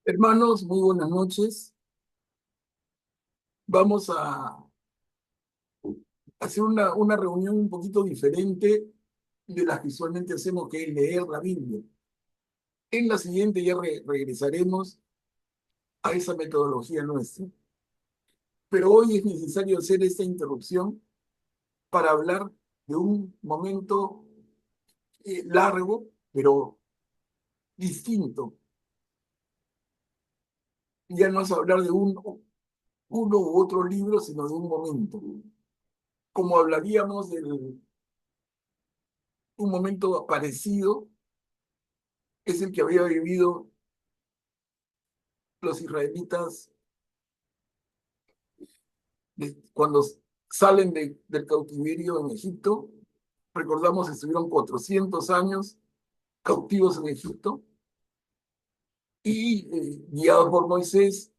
Hermanos, muy buenas noches. Vamos a hacer una reunión un poquito diferente de las que usualmente hacemos, que es leer la Biblia. En la siguiente ya regresaremos a esa metodología nuestra. Pero hoy es necesario hacer esta interrupción para hablar de un momento largo, pero distinto. Ya no es hablar de uno u otro libro, sino de un momento. Como hablaríamos de un momento parecido, es el que había vivido los israelitas cuando salen del cautiverio en Egipto. Recordamos que estuvieron 400 años cautivos en Egipto y guiados por Moisés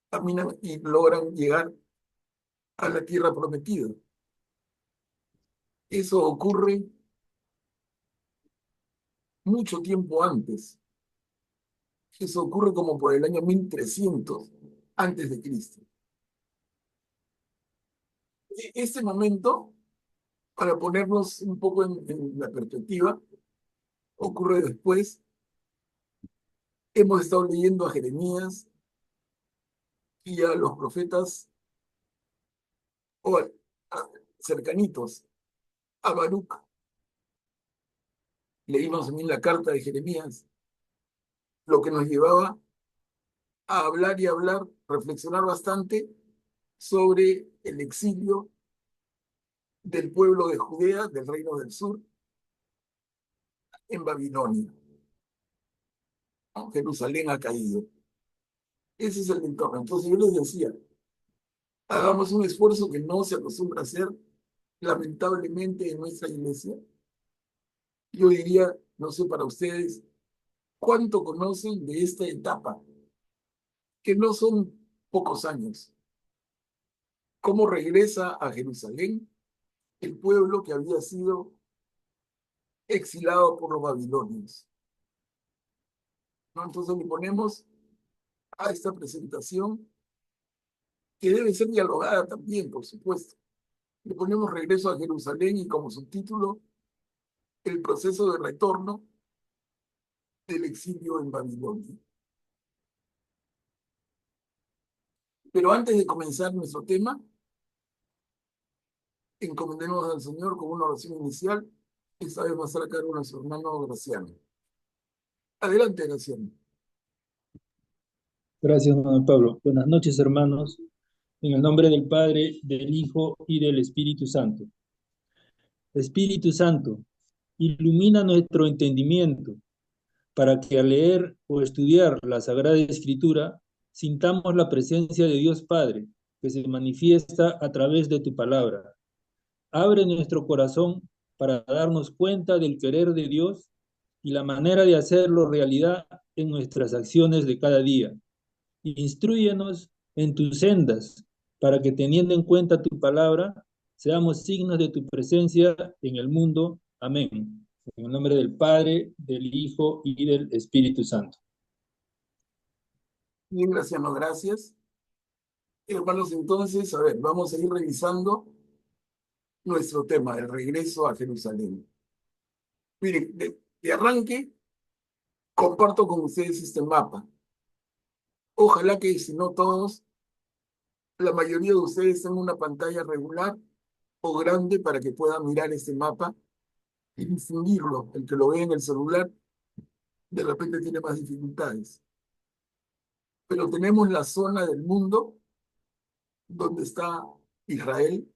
caminan y logran llegar a la tierra prometida. Eso ocurre mucho tiempo antes. Eso ocurre como por el año 1300 antes de Cristo. Este momento, para ponernos un poco en la perspectiva, ocurre después. Hemos estado leyendo a Jeremías y a los profetas o cercanitos, a Baruch. Leímos también la carta de Jeremías, lo que nos llevaba a hablar y hablar, reflexionar bastante sobre el exilio del pueblo de Judea, del reino del sur, en Babilonia. Jerusalén ha caído. Ese es el entorno. Entonces yo les decía, hagamos un esfuerzo que no se acostumbra a hacer, lamentablemente, en nuestra iglesia. Yo diría, no sé para ustedes, ¿cuánto conocen de esta etapa? Que no son pocos años. ¿Cómo regresa a Jerusalén el pueblo que había sido exilado por los babilonios? ¿No? Entonces le ponemos a esta presentación, que debe ser dialogada también, por supuesto. Le ponemos regreso a Jerusalén y como subtítulo, el proceso de retorno del exilio en Babilonia. Pero antes de comenzar nuestro tema, encomendemos al Señor con una oración inicial. Esta vez va a estar a cargo de nuestro hermano Graciano. Adelante, Graciano. Gracias, Manuel Pablo. Buenas noches, hermanos. En el nombre del Padre, del Hijo y del Espíritu Santo. Espíritu Santo, ilumina nuestro entendimiento para que al leer o estudiar la Sagrada Escritura sintamos la presencia de Dios Padre que se manifiesta a través de tu palabra. Abre nuestro corazón para darnos cuenta del querer de Dios y la manera de hacerlo realidad en nuestras acciones de cada día. Instrúyenos en tus sendas, para que teniendo en cuenta tu palabra, seamos signos de tu presencia en el mundo. Amén. En el nombre del Padre, del Hijo y del Espíritu Santo. Bien, Graciano, gracias. Hermanos, entonces, a ver, vamos a ir revisando nuestro tema, el regreso a Jerusalén. Miren, de arranque, comparto con ustedes este mapa. Ojalá que, si no todos, la mayoría de ustedes tengan una pantalla regular o grande para que puedan mirar este mapa y distinguirlo. El que lo ve en el celular, de repente tiene más dificultades. Pero tenemos la zona del mundo donde está Israel,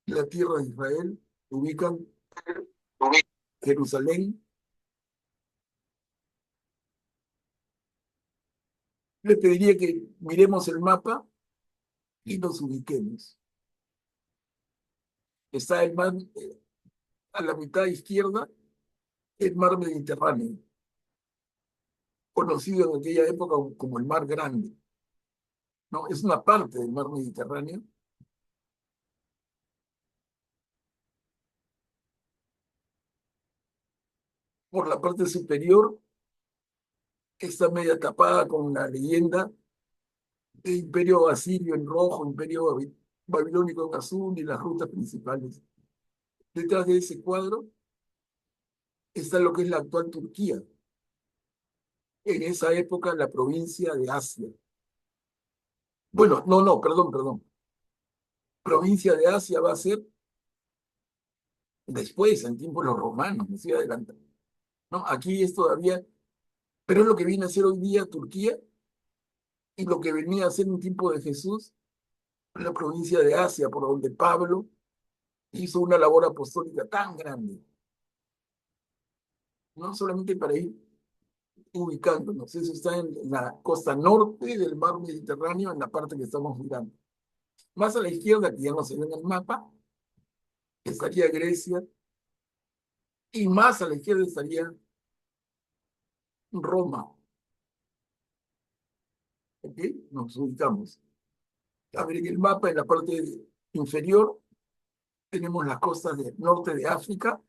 la tierra de Israel, ubican Jerusalén. Les pediría que miremos el mapa y nos ubiquemos. Está el mar, a la mitad izquierda, el mar Mediterráneo, conocido en aquella época como el Mar Grande. ¿No? Es una parte del mar Mediterráneo. Por la parte superior está media tapada con la leyenda de Imperio Asirio en rojo, Imperio Babilónico en azul y las rutas principales. Detrás de ese cuadro está lo que es la actual Turquía. En esa época, la provincia de Asia. Bueno, no, perdón. Provincia de Asia va a ser después, en tiempos de los romanos, me estoy adelantando. ¿No? Aquí es todavía, pero es lo que viene a ser hoy día Turquía y lo que venía a ser en tiempo de Jesús, la provincia de Asia, por donde Pablo hizo una labor apostólica tan grande, no solamente para ir ubicándonos, eso está en la costa norte del mar Mediterráneo, en la parte que estamos mirando. Más a la izquierda, que ya no se ve en el mapa, estaría Grecia, y más a la izquierda estaría Roma. ¿Ok? Nos ubicamos. A ver, en el mapa, en la parte inferior, tenemos las costas del norte de África,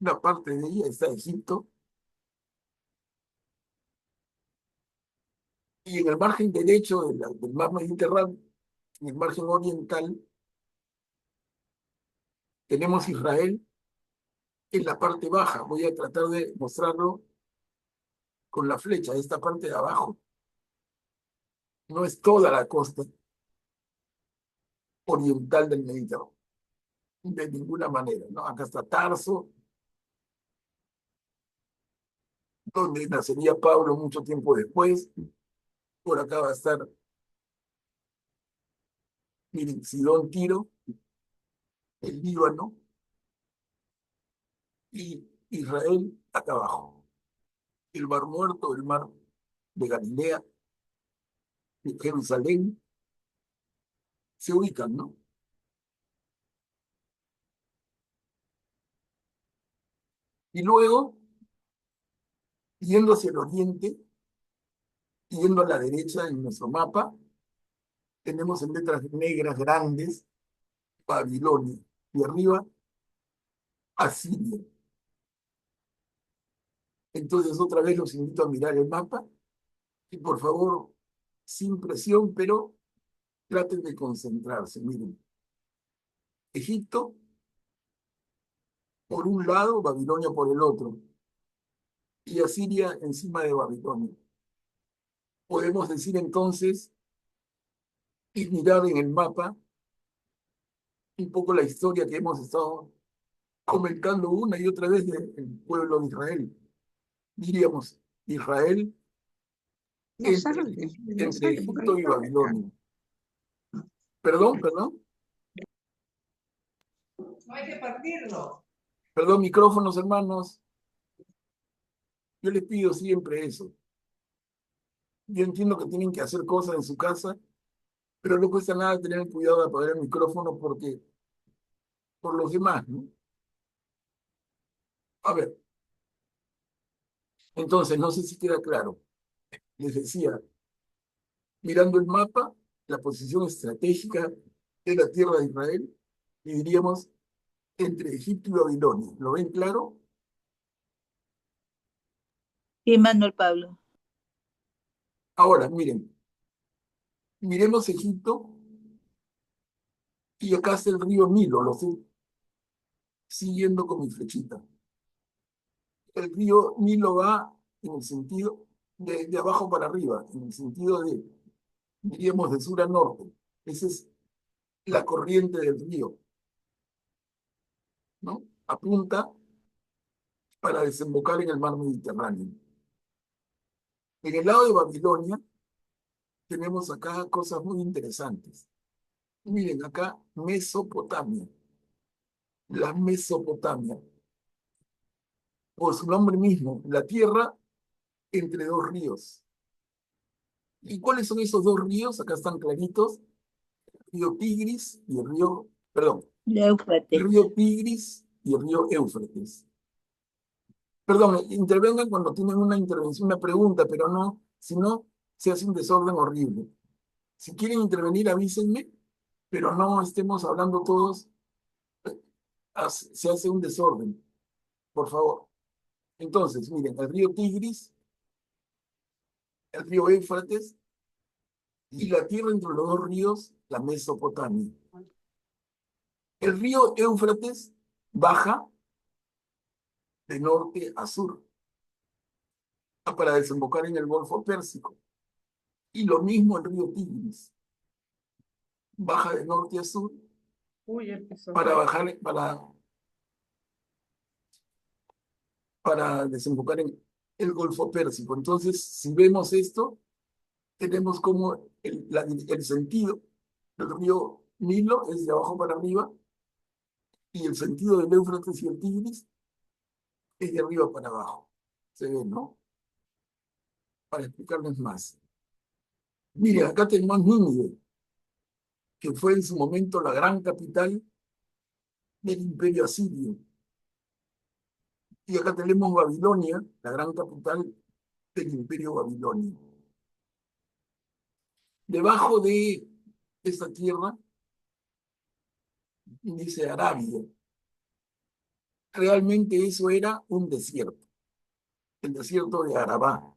una parte de ella está Egipto, y en el margen derecho del mar Mediterráneo, en el margen oriental, tenemos Israel en la parte baja. Voy a tratar de mostrarlo con la flecha, esta parte de abajo. No es toda la costa oriental del Mediterráneo, de ninguna manera, ¿no? Acá está Tarso, donde nacería Pablo mucho tiempo después. Por acá va a estar, miren, Sidón, Tiro, el Líbano y Israel acá abajo. El Mar Muerto, el Mar de Galilea, Jerusalén, se ubican, ¿no? Y luego, yendo hacia el oriente, yendo a la derecha en nuestro mapa, tenemos en letras negras grandes Babilonia y arriba Asiria. Entonces, otra vez los invito a mirar el mapa y por favor, sin presión, pero traten de concentrarse. Miren, Egipto por un lado, Babilonia por el otro, y Asiria encima de Babilonia. Podemos decir entonces y mirar en el mapa un poco la historia que hemos estado comentando una y otra vez del pueblo de Israel. Diríamos, Israel No entre, sale, no entre sale, porque ahí Egipto y está acá. Babilonia. Perdón, No hay que partirlo. perdón, micrófonos, hermanos. Yo les pido siempre eso. Yo entiendo que tienen que hacer cosas en su casa, pero no cuesta nada tener cuidado de apagar el micrófono porque por los demás, ¿no? A ver, entonces, no sé si queda claro. Les decía, mirando el mapa, la posición estratégica de la tierra de Israel, y diríamos entre Egipto y Babilonia. ¿Lo ven claro? Sí, Manuel Pablo. Ahora, miren, miremos Egipto y acá está el río Nilo, lo estoy siguiendo con mi flechita. El río Nilo va en el sentido de abajo para arriba, en el sentido de, diríamos, de sur a norte. Esa es la corriente del río, ¿no? Apunta para desembocar en el mar Mediterráneo. En el lado de Babilonia tenemos acá cosas muy interesantes. Miren, acá Mesopotamia, la Mesopotamia, por su nombre mismo, la tierra entre dos ríos. ¿Y cuáles son esos dos ríos? Acá están claritos, el río Tigris y el río, perdón, El el Éufrates. río Tigris y el río Éufrates. Perdón, intervengan cuando tienen una intervención, una pregunta, pero no, si no, se hace un desorden horrible. Si quieren intervenir, avísenme, pero no estemos hablando todos, se hace un desorden, por favor. Entonces, miren, el río Tigris el río Éufrates, y la tierra entre los dos ríos, la Mesopotamia. El río Éufrates baja de norte a sur para desembocar en el Golfo Pérsico. Y lo mismo el río Tigris. Baja de norte a sur Uy, empezó. para desembocar en el Golfo Pérsico. Entonces, si vemos esto, tenemos como el sentido del río Nilo es de abajo para arriba y el sentido del Éufrates y el Tigris es de arriba para abajo. Se ve, ¿no? Para explicarles más. Miren, acá tenemos Nínive, que fue en su momento la gran capital del Imperio Asirio. Y acá tenemos Babilonia, la gran capital del Imperio Babilonio. Debajo de esta tierra dice Arabia. Realmente eso era un desierto, el desierto de Arabá.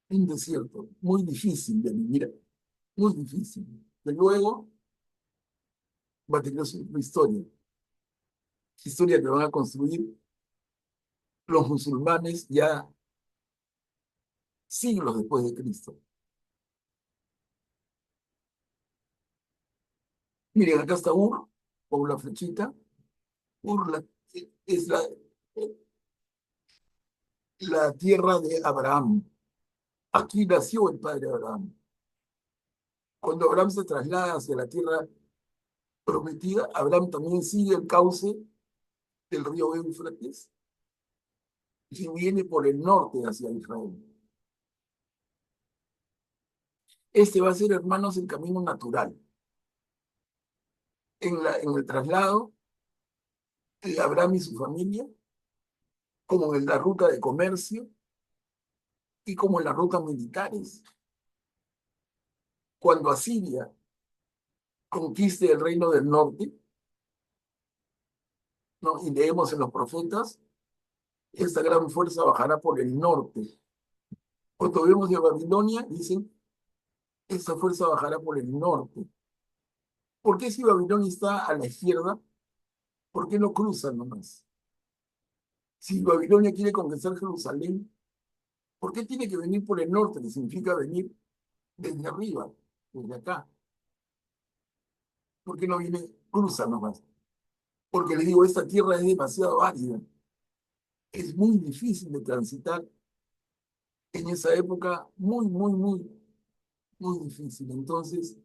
Un desierto muy difícil de vivir, muy difícil. Que luego va a tener su historia que van a construir los musulmanes ya siglos después de Cristo. Miren, acá está Ur, con la flechita. Ur es la tierra de Abraham. Aquí nació el padre Abraham. Cuando Abraham se traslada hacia la tierra prometida, Abraham también sigue el cauce del río Éufrates y viene por el norte hacia Israel. Este va a ser, hermanos, el camino natural. En el traslado de Abraham y su familia, como en la ruta de comercio y como en las rutas militares. Cuando Asiria conquiste el reino del norte, ¿no? Y leemos en los profetas, esta gran fuerza bajará por el norte. Cuando vemos de Babilonia, dicen, esta fuerza bajará por el norte. ¿Por qué si Babilonia está a la izquierda, por qué no cruzan nomás? Si Babilonia quiere conquistar Jerusalén, ¿por qué tiene que venir por el norte, que significa venir desde arriba, desde acá? ¿Por qué no viene, cruza nomás? Porque les digo, esta tierra es demasiado árida. Es muy difícil de transitar en esa época, muy, muy, muy, muy difícil. Entonces,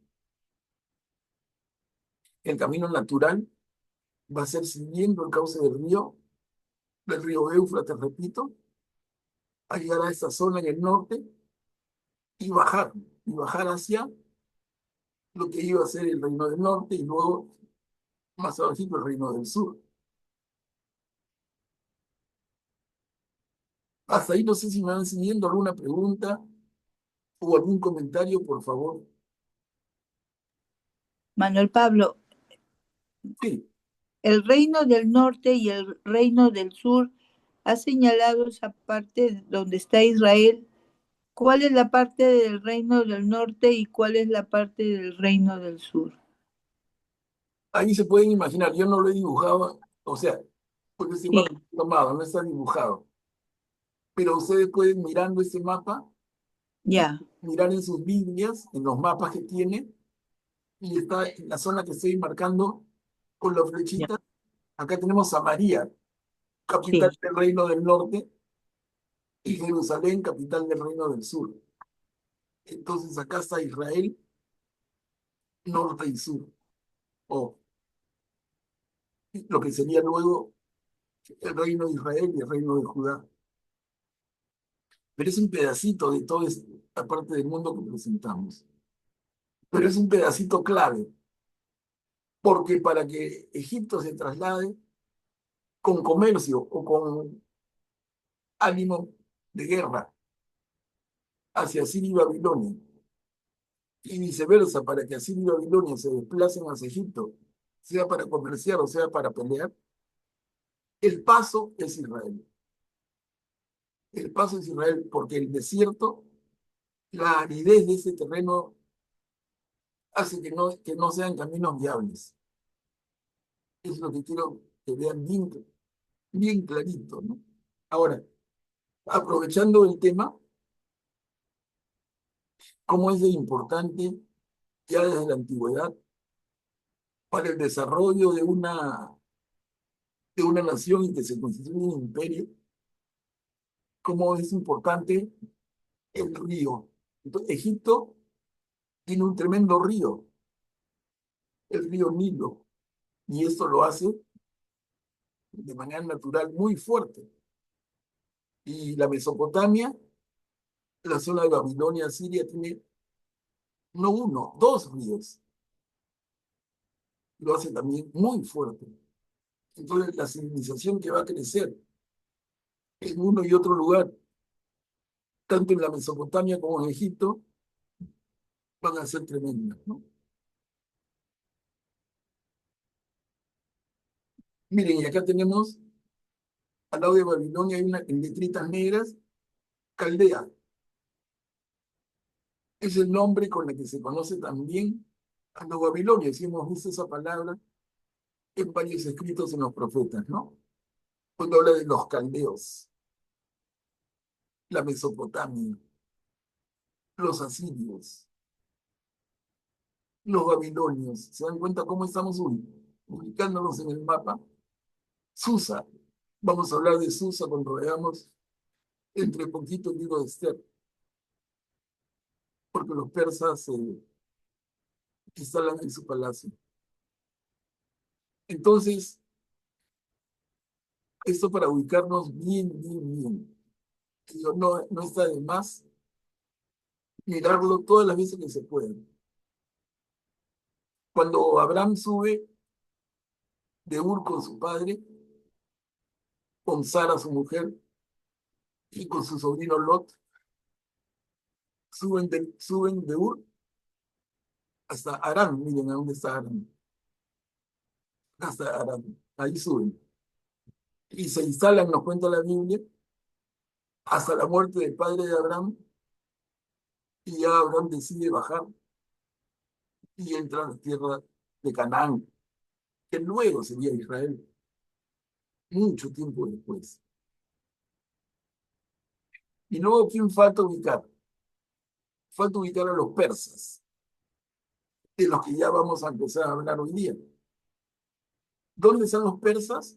el camino natural va a ser siguiendo el cauce del río Éufrates, repito, a llegar a esta zona en el norte y bajar hacia lo que iba a ser el reino del norte y luego más abajito el reino del sur. Hasta ahí no sé si me van siguiendo alguna pregunta o algún comentario, por favor. Manuel Pablo, Sí, el reino del norte y el reino del sur ha señalado esa parte donde está Israel. ¿Cuál es la parte del reino del norte y cuál es la parte del reino del sur? ahí se pueden imaginar, yo no lo he dibujado, o sea, porque este Sí, mapa está tomado, no está dibujado, pero ustedes pueden mirando este mapa, ya, mirar en sus Biblias, en los mapas que tienen, y está en la zona que estoy marcando con la ya, flechita. Acá tenemos Samaria, capital sí, del reino del norte, y Jerusalén, capital del reino del sur. Entonces acá está Israel, norte y sur, o lo que sería luego el reino de Israel y el reino de Judá. Pero es un pedacito de toda esta parte del mundo que presentamos. Pero es un pedacito clave, porque para que Egipto se traslade con comercio o con ánimo de guerra hacia Siria y Babilonia, y viceversa, para que Asiria y Babilonia se desplacen hacia Egipto, sea para comerciar o sea para pelear, el paso es Israel. El paso es Israel, porque el desierto la aridez de ese terreno hace que no sean caminos viables. Es lo que quiero que vean bien, bien clarito, ¿no? Ahora, aprovechando el tema, cómo es de importante ya desde la antigüedad para el desarrollo de una nación y que se constituya un imperio, cómo es importante el río. Entonces, Egipto tiene un tremendo río, el río Nilo, y esto lo hace de manera natural muy fuerte. Y la Mesopotamia, la zona de Babilonia, Siria, tiene no uno, dos ríos. Lo hace también muy fuerte. Entonces, la civilización que va a crecer en uno y otro lugar, tanto en la Mesopotamia como en Egipto, van a ser tremendas, ¿no? Miren, y acá tenemos, al lado de Babilonia, hay una en letritas negras, Caldea. Es el nombre con el que se conoce también a los babilonios. Y hemos visto esa palabra en varios escritos en los profetas, ¿no? Cuando habla de los caldeos, la Mesopotamia, los asirios, los babilonios. ¿Se dan cuenta cómo estamos ubicándonos en el mapa? Susa. Vamos a hablar de Susa cuando veamos entre poquito el libro de Esther, porque los persas se instalan en su palacio. Entonces, esto para ubicarnos bien, bien, bien. No está de más mirarlo todas las veces que se puede. Cuando Abraham sube de Ur con su padre, con Sara, su mujer, y con su sobrino Lot, suben de Ur hasta Harán. Miren a dónde está Harán. Hasta Harán. Ahí suben. Y se instalan, nos cuenta la Biblia, hasta la muerte del padre de Abraham, y ya Abraham decide bajar y entra a la tierra de Canaán, que luego sería Israel, mucho tiempo después. Y luego, ¿quién falta ubicar? Falta ubicar a los persas, de los que ya vamos a empezar a hablar hoy día. ¿Dónde están los persas?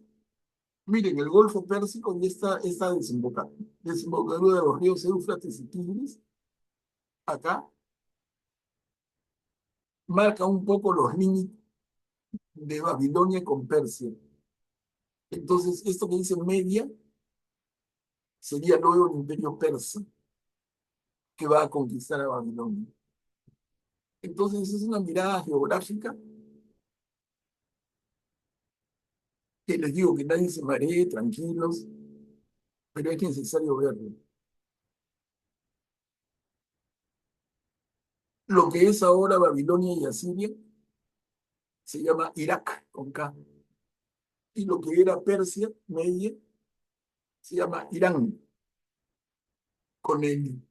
Miren, el Golfo Pérsico y esta desembocadura de los ríos Éufrates y Tigris, acá, marca un poco los límites de Babilonia con Persia. Entonces, esto que dice Media sería luego el imperio persa que va a conquistar a Babilonia. Entonces, es una mirada geográfica que les digo que nadie se maree, tranquilos, pero es necesario verlo. Lo que es ahora Babilonia y Asiria se llama Irak, con K. Y lo que era Persia, Media, se llama Irán, con L.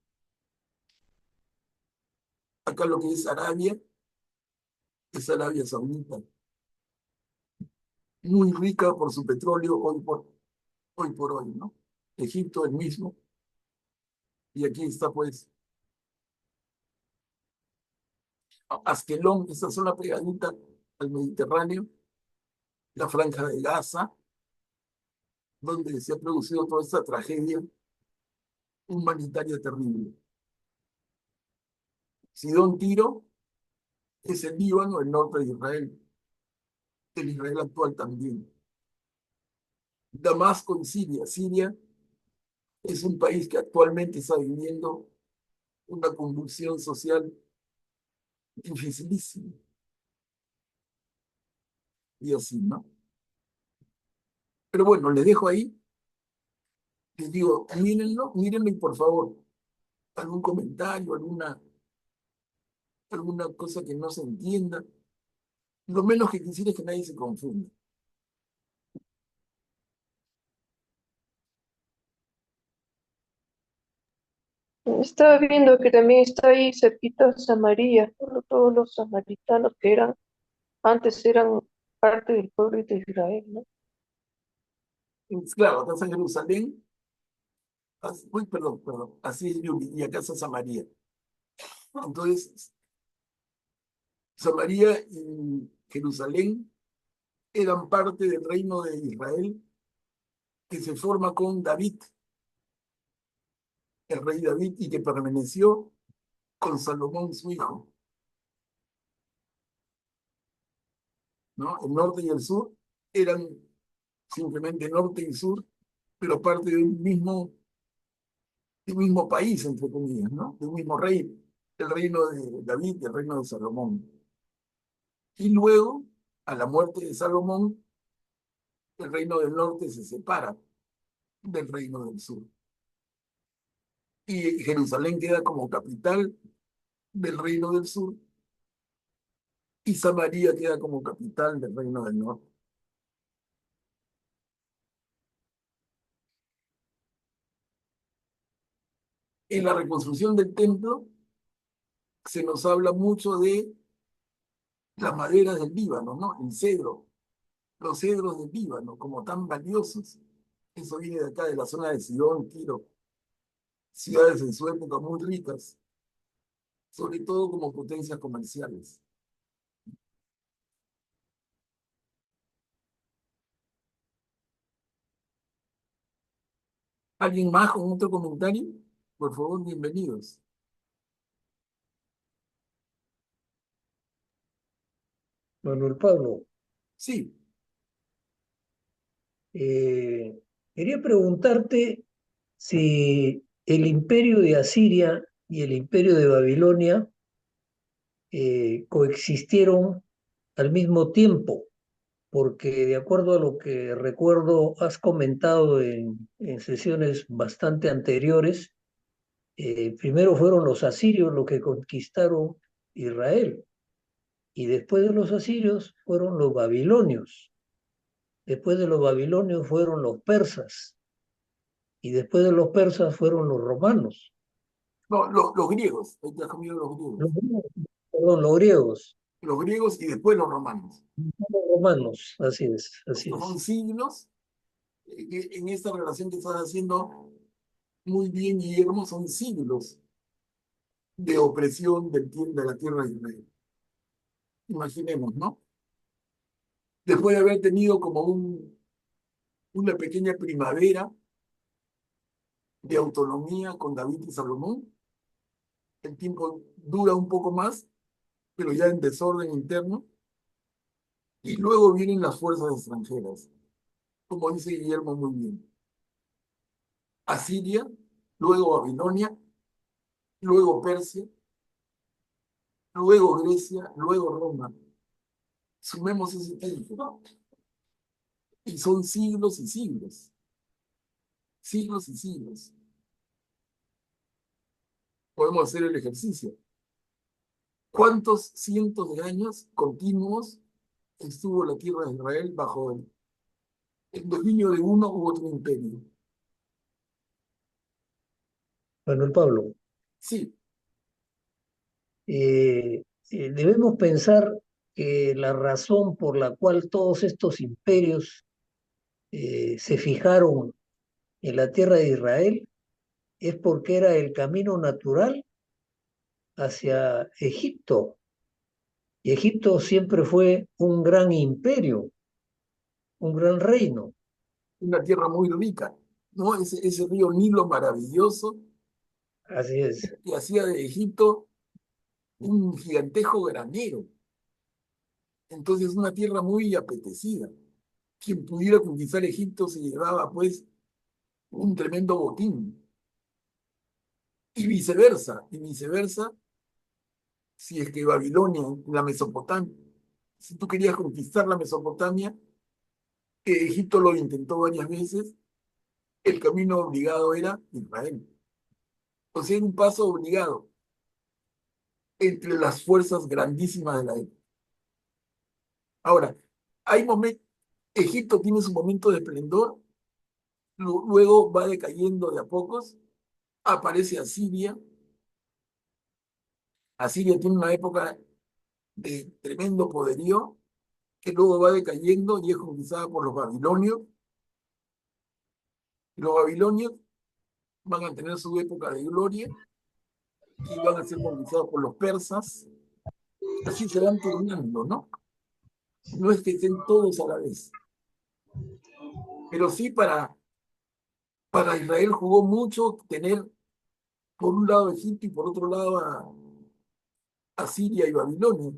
Acá lo que es Arabia Saudita, muy rica por su petróleo hoy por hoy, ¿no? Egipto el mismo, y aquí está pues Askelón, esa zona pegadita al Mediterráneo, la Franja de Gaza, donde se ha producido toda esta tragedia humanitaria terrible. Sidón Tiro es el Líbano, el norte de Israel, el Israel actual también. Damasco y Siria. Siria es un país que actualmente está viviendo una convulsión social dificilísima. Y así, ¿no? Pero bueno, les dejo ahí. Les digo, mírenlo y por favor, algún comentario, alguna cosa que no se entienda. Lo menos que quisiera es que nadie se confunda. Estaba viendo que también está ahí cerquita Samaria, todos los samaritanos que antes eran parte del pueblo de Israel, ¿no? Claro, acá está Jerusalén, uy, perdón, así es Yuri, y acá está Samaria. Entonces, Samaria y Jerusalén eran parte del reino de Israel que se forma con David, el rey David, y que permaneció con Salomón, su hijo, ¿no? El norte y el sur eran simplemente norte y sur, pero parte de un mismo país, entre comillas, ¿no? De un mismo rey, el reino de David y el reino de Salomón. Y luego, a la muerte de Salomón, el reino del norte se separa del reino del sur. Y Jerusalén queda como capital del reino del sur y Samaria queda como capital del reino del norte. En la reconstrucción del templo se nos habla mucho de las maderas del Líbano, ¿no? El cedro, los cedros del Líbano, como tan valiosos. Eso viene de acá, de la zona de Sidón, Tiro, ciudades en su época muy ricas, sobre todo como potencias comerciales. ¿Alguien más con otro comentario? Por favor, bienvenidos. Manuel Pablo, Sí, eh, quería preguntarte si el imperio de Asiria y el imperio de Babilonia coexistieron al mismo tiempo, porque de acuerdo a lo que recuerdo, has comentado en sesiones bastante anteriores, primero fueron los asirios los que conquistaron Israel, y después de los asirios fueron los babilonios. Después de los babilonios fueron los persas y después de los persas fueron los romanos. no, los griegos, ahí te has comido los griegos. Perdón, los griegos, Los griegos y después los romanos. los romanos, así es, así Estos son es. siglos, en esta relación que estás haciendo muy bien, Guillermo, son siglos de opresión de la tierra de Israel. Imaginemos, ¿no? Después de haber tenido como una pequeña primavera de autonomía con David y Salomón, el tiempo dura un poco más, pero ya en desorden interno, y luego vienen las fuerzas extranjeras, como dice Guillermo muy bien. Asiria, luego Babilonia, luego Persia, luego Grecia, luego Roma. Sumemos ese tiempo, ¿no? Y son siglos y siglos, siglos y siglos. Podemos hacer el ejercicio. ¿Cuántos cientos de años continuos estuvo la tierra de Israel bajo el dominio de uno u otro imperio? Manuel Pablo, Sí, debemos pensar que la razón por la cual todos estos imperios se fijaron en la tierra de Israel es porque era el camino natural hacia Egipto. Y Egipto siempre fue un gran imperio, un gran reino. una tierra muy rica, ¿no? Ese río Nilo maravilloso Así es. que hacía de Egipto un gigantesco granero. Entonces, una tierra muy apetecida. Quien pudiera conquistar Egipto se llevaba, pues, un tremendo botín. Y viceversa, si es que Babilonia, la Mesopotamia, si tú querías conquistar la Mesopotamia, que Egipto lo intentó varias veces, el camino obligado era Israel. O sea, era un paso obligado entre las fuerzas grandísimas de la época. Ahora, hay momentos, Egipto tiene su momento de esplendor, luego va decayendo de a pocos, aparece Asiria. Asiria tiene una época de tremendo poderío que luego va decayendo y es conquistada por los babilonios. Los babilonios van a tener su época de gloria y van a ser conquistados por los persas. Así se van turnando, ¿no? No es que estén todos a la vez. Pero sí para Israel jugó mucho tener por un lado Egipto y por otro lado a Siria y Babilonia.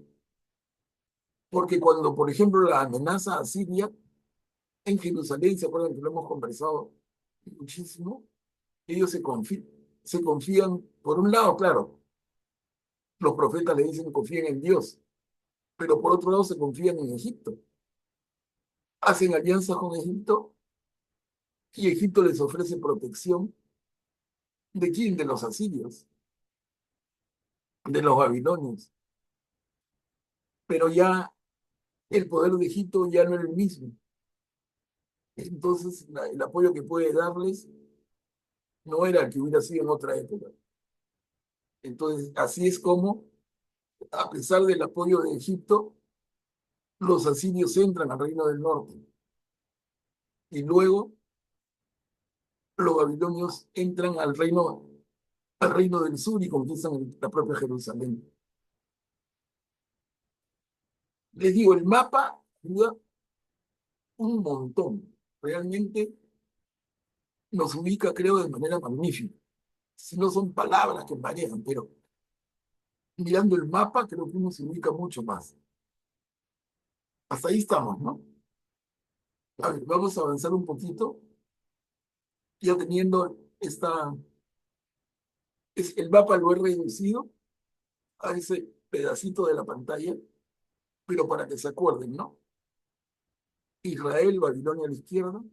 Porque cuando, por ejemplo, la amenaza a Siria en Jerusalén, ¿se acuerdan que lo hemos conversado muchísimo? Ellos se confían, por un lado, claro, los profetas le dicen confíen en Dios, pero por otro lado se confían en Egipto. Hacen alianzas con Egipto y Egipto les ofrece protección. ¿De quién? De los asirios, de los babilonios. Pero ya el poder de Egipto ya no era el mismo. Entonces, el apoyo que puede darles no era el que hubiera sido en otra época. Entonces, así es como, a pesar del apoyo de Egipto, los asirios entran al reino del norte. Y luego los babilonios entran al reino del sur y conquistan la propia Jerusalén. Les digo, el mapa ayuda un montón. Realmente nos ubica, creo, de manera magnífica. Si no son palabras que marean, pero mirando el mapa creo que uno se ubica mucho más. Hasta ahí estamos, ¿no? A ver, vamos a avanzar un poquito, ya teniendo el mapa lo he reducido a ese pedacito de la pantalla, pero para que se acuerden, ¿no? Israel, Babilonia a la izquierda,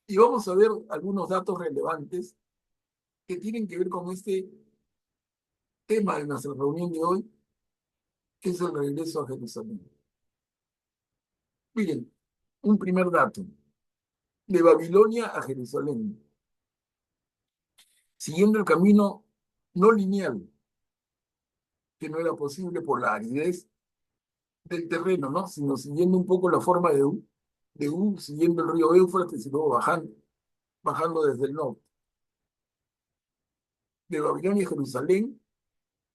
y vamos a ver algunos datos relevantes que tienen que ver con este tema de nuestra reunión de hoy, que es el regreso a Jerusalén. Miren, un primer dato, de Babilonia a Jerusalén, siguiendo el camino no lineal, que no era posible por la aridez del terreno, ¿no? Sino siguiendo un poco la forma de siguiendo el río Éufrates y luego bajando desde el norte. De Babilonia a Jerusalén,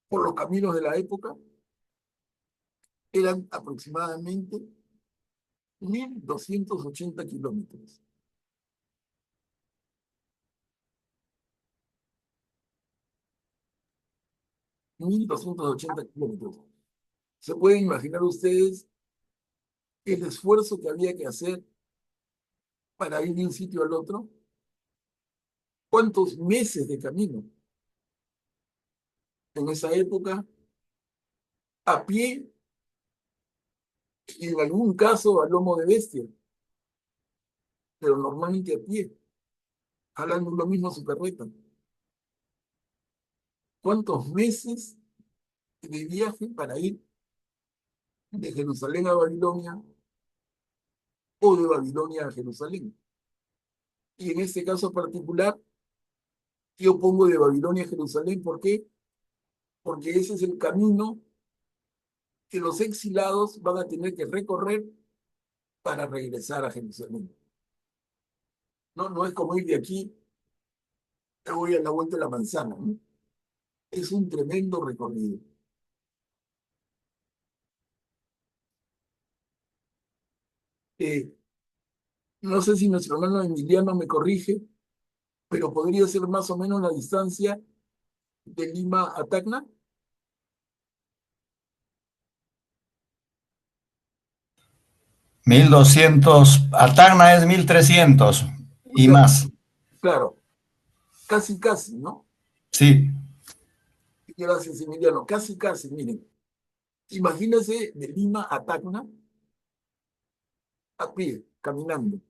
por los caminos de la época, eran aproximadamente 1.280 kilómetros. $1.280. ¿Se pueden imaginar ustedes el esfuerzo que había que hacer para ir de un sitio al otro? ¿Cuántos meses de camino? En esa época, a pie y en algún caso a lomo de bestia, pero normalmente a pie, jalando lo mismo su carreta. ¿Cuántos meses de viaje para ir de Jerusalén a Babilonia o de Babilonia a Jerusalén? Y en este caso particular, yo pongo de Babilonia a Jerusalén, ¿por qué? Porque ese es el camino que los exilados van a tener que recorrer para regresar a Jerusalén. No es como ir de aquí, te voy a la vuelta de la manzana, ¿no? Es un tremendo recorrido. Eh, no sé si nuestro hermano Emiliano me corrige, pero podría ser más o menos la distancia de Lima a Tacna. 1.200, a Tacna es 1.300 O y sea, más. claro, casi, ¿no? Sí, Gracias, Emiliano, casi, miren. Imagínense de Lima a Tacna a pie, caminando,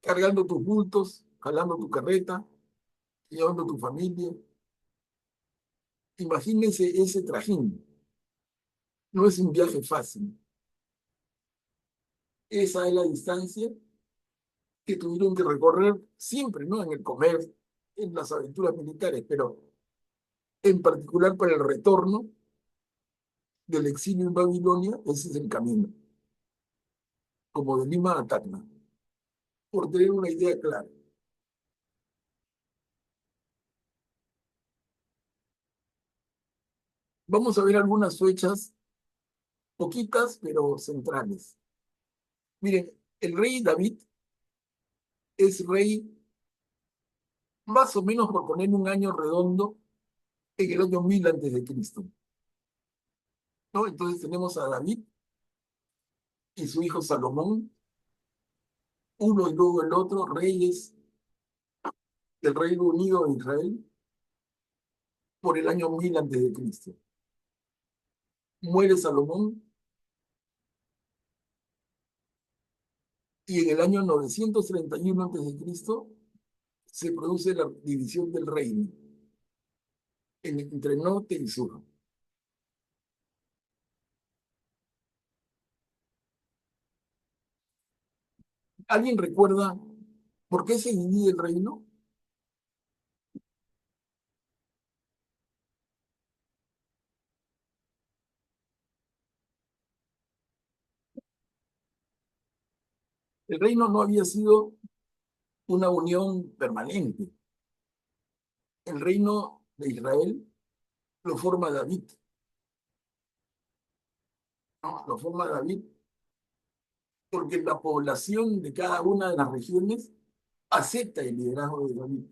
cargando tus bultos, jalando tu carreta, llevando tu familia. Imagínense ese trajín. No es un viaje fácil. Esa es la distancia que tuvieron que recorrer siempre, ¿no? En el comer, en las aventuras militares, pero en particular para el retorno del exilio en Babilonia, ese es el camino, como de Lima a Tacna, por tener una idea clara. Vamos a ver algunas fechas, poquitas, pero centrales. Miren, el rey David es rey más o menos, por poner un año redondo, en el año 1000 antes de Cristo, ¿no? Entonces tenemos a David y su hijo Salomón, uno y luego el otro, reyes del Reino Unido de Israel, por el año 1000 antes de Cristo. Muere Salomón y en el año 931 antes de Cristo se produce la división del reino entre norte y sur. ¿Alguien recuerda por qué se divide el reino? El reino no había sido una unión permanente. El reino de Israel lo forma David, ¿no? Lo forma David porque la población de cada una de las regiones acepta el liderazgo de David.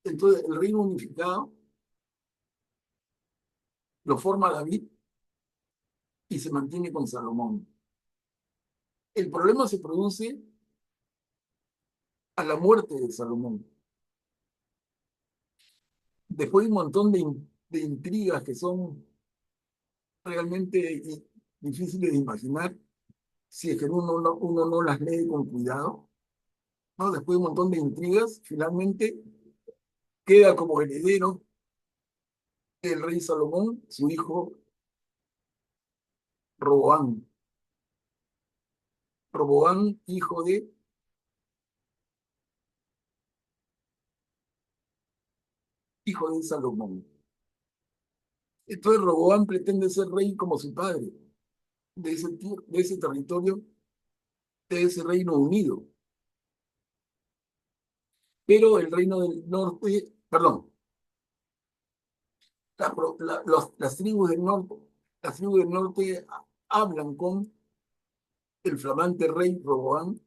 Entonces, el reino unificado lo forma David y se mantiene con Salomón. El problema se produce a la muerte de Salomón. Después de un montón de intrigas que son realmente difíciles de imaginar, si es que uno no las lee con cuidado, ¿no? Después de un montón de intrigas, finalmente queda como heredero el rey Salomón, su hijo Roboán. Roboán, hijo de Salomón. Entonces Roboán pretende ser rey como su padre, de ese territorio, de ese Reino Unido. Pero el Reino del Norte, perdón, las tribus del norte hablan con el flamante rey Roboán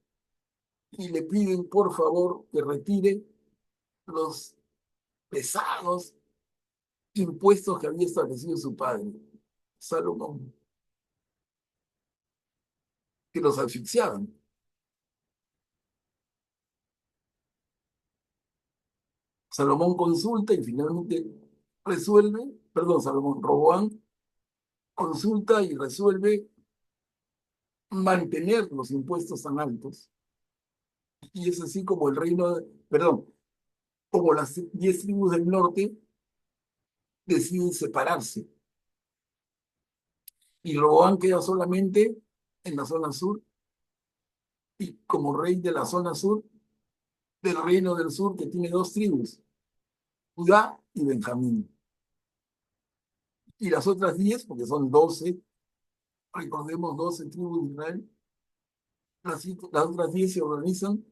y le piden por favor que retire los pesados impuestos que había establecido su padre, Salomón, que los asfixiaban. Salomón consulta y finalmente Roboán consulta y resuelve mantener los impuestos tan altos. Y es así como como las 10 tribus del norte deciden separarse. Y Roboán queda solamente en la zona sur y como rey de la zona sur del reino del sur, que tiene dos tribus, Judá y Benjamín. Y las otras 10, porque son 12, recordemos 12 tribus de Israel, las otras 10 se organizan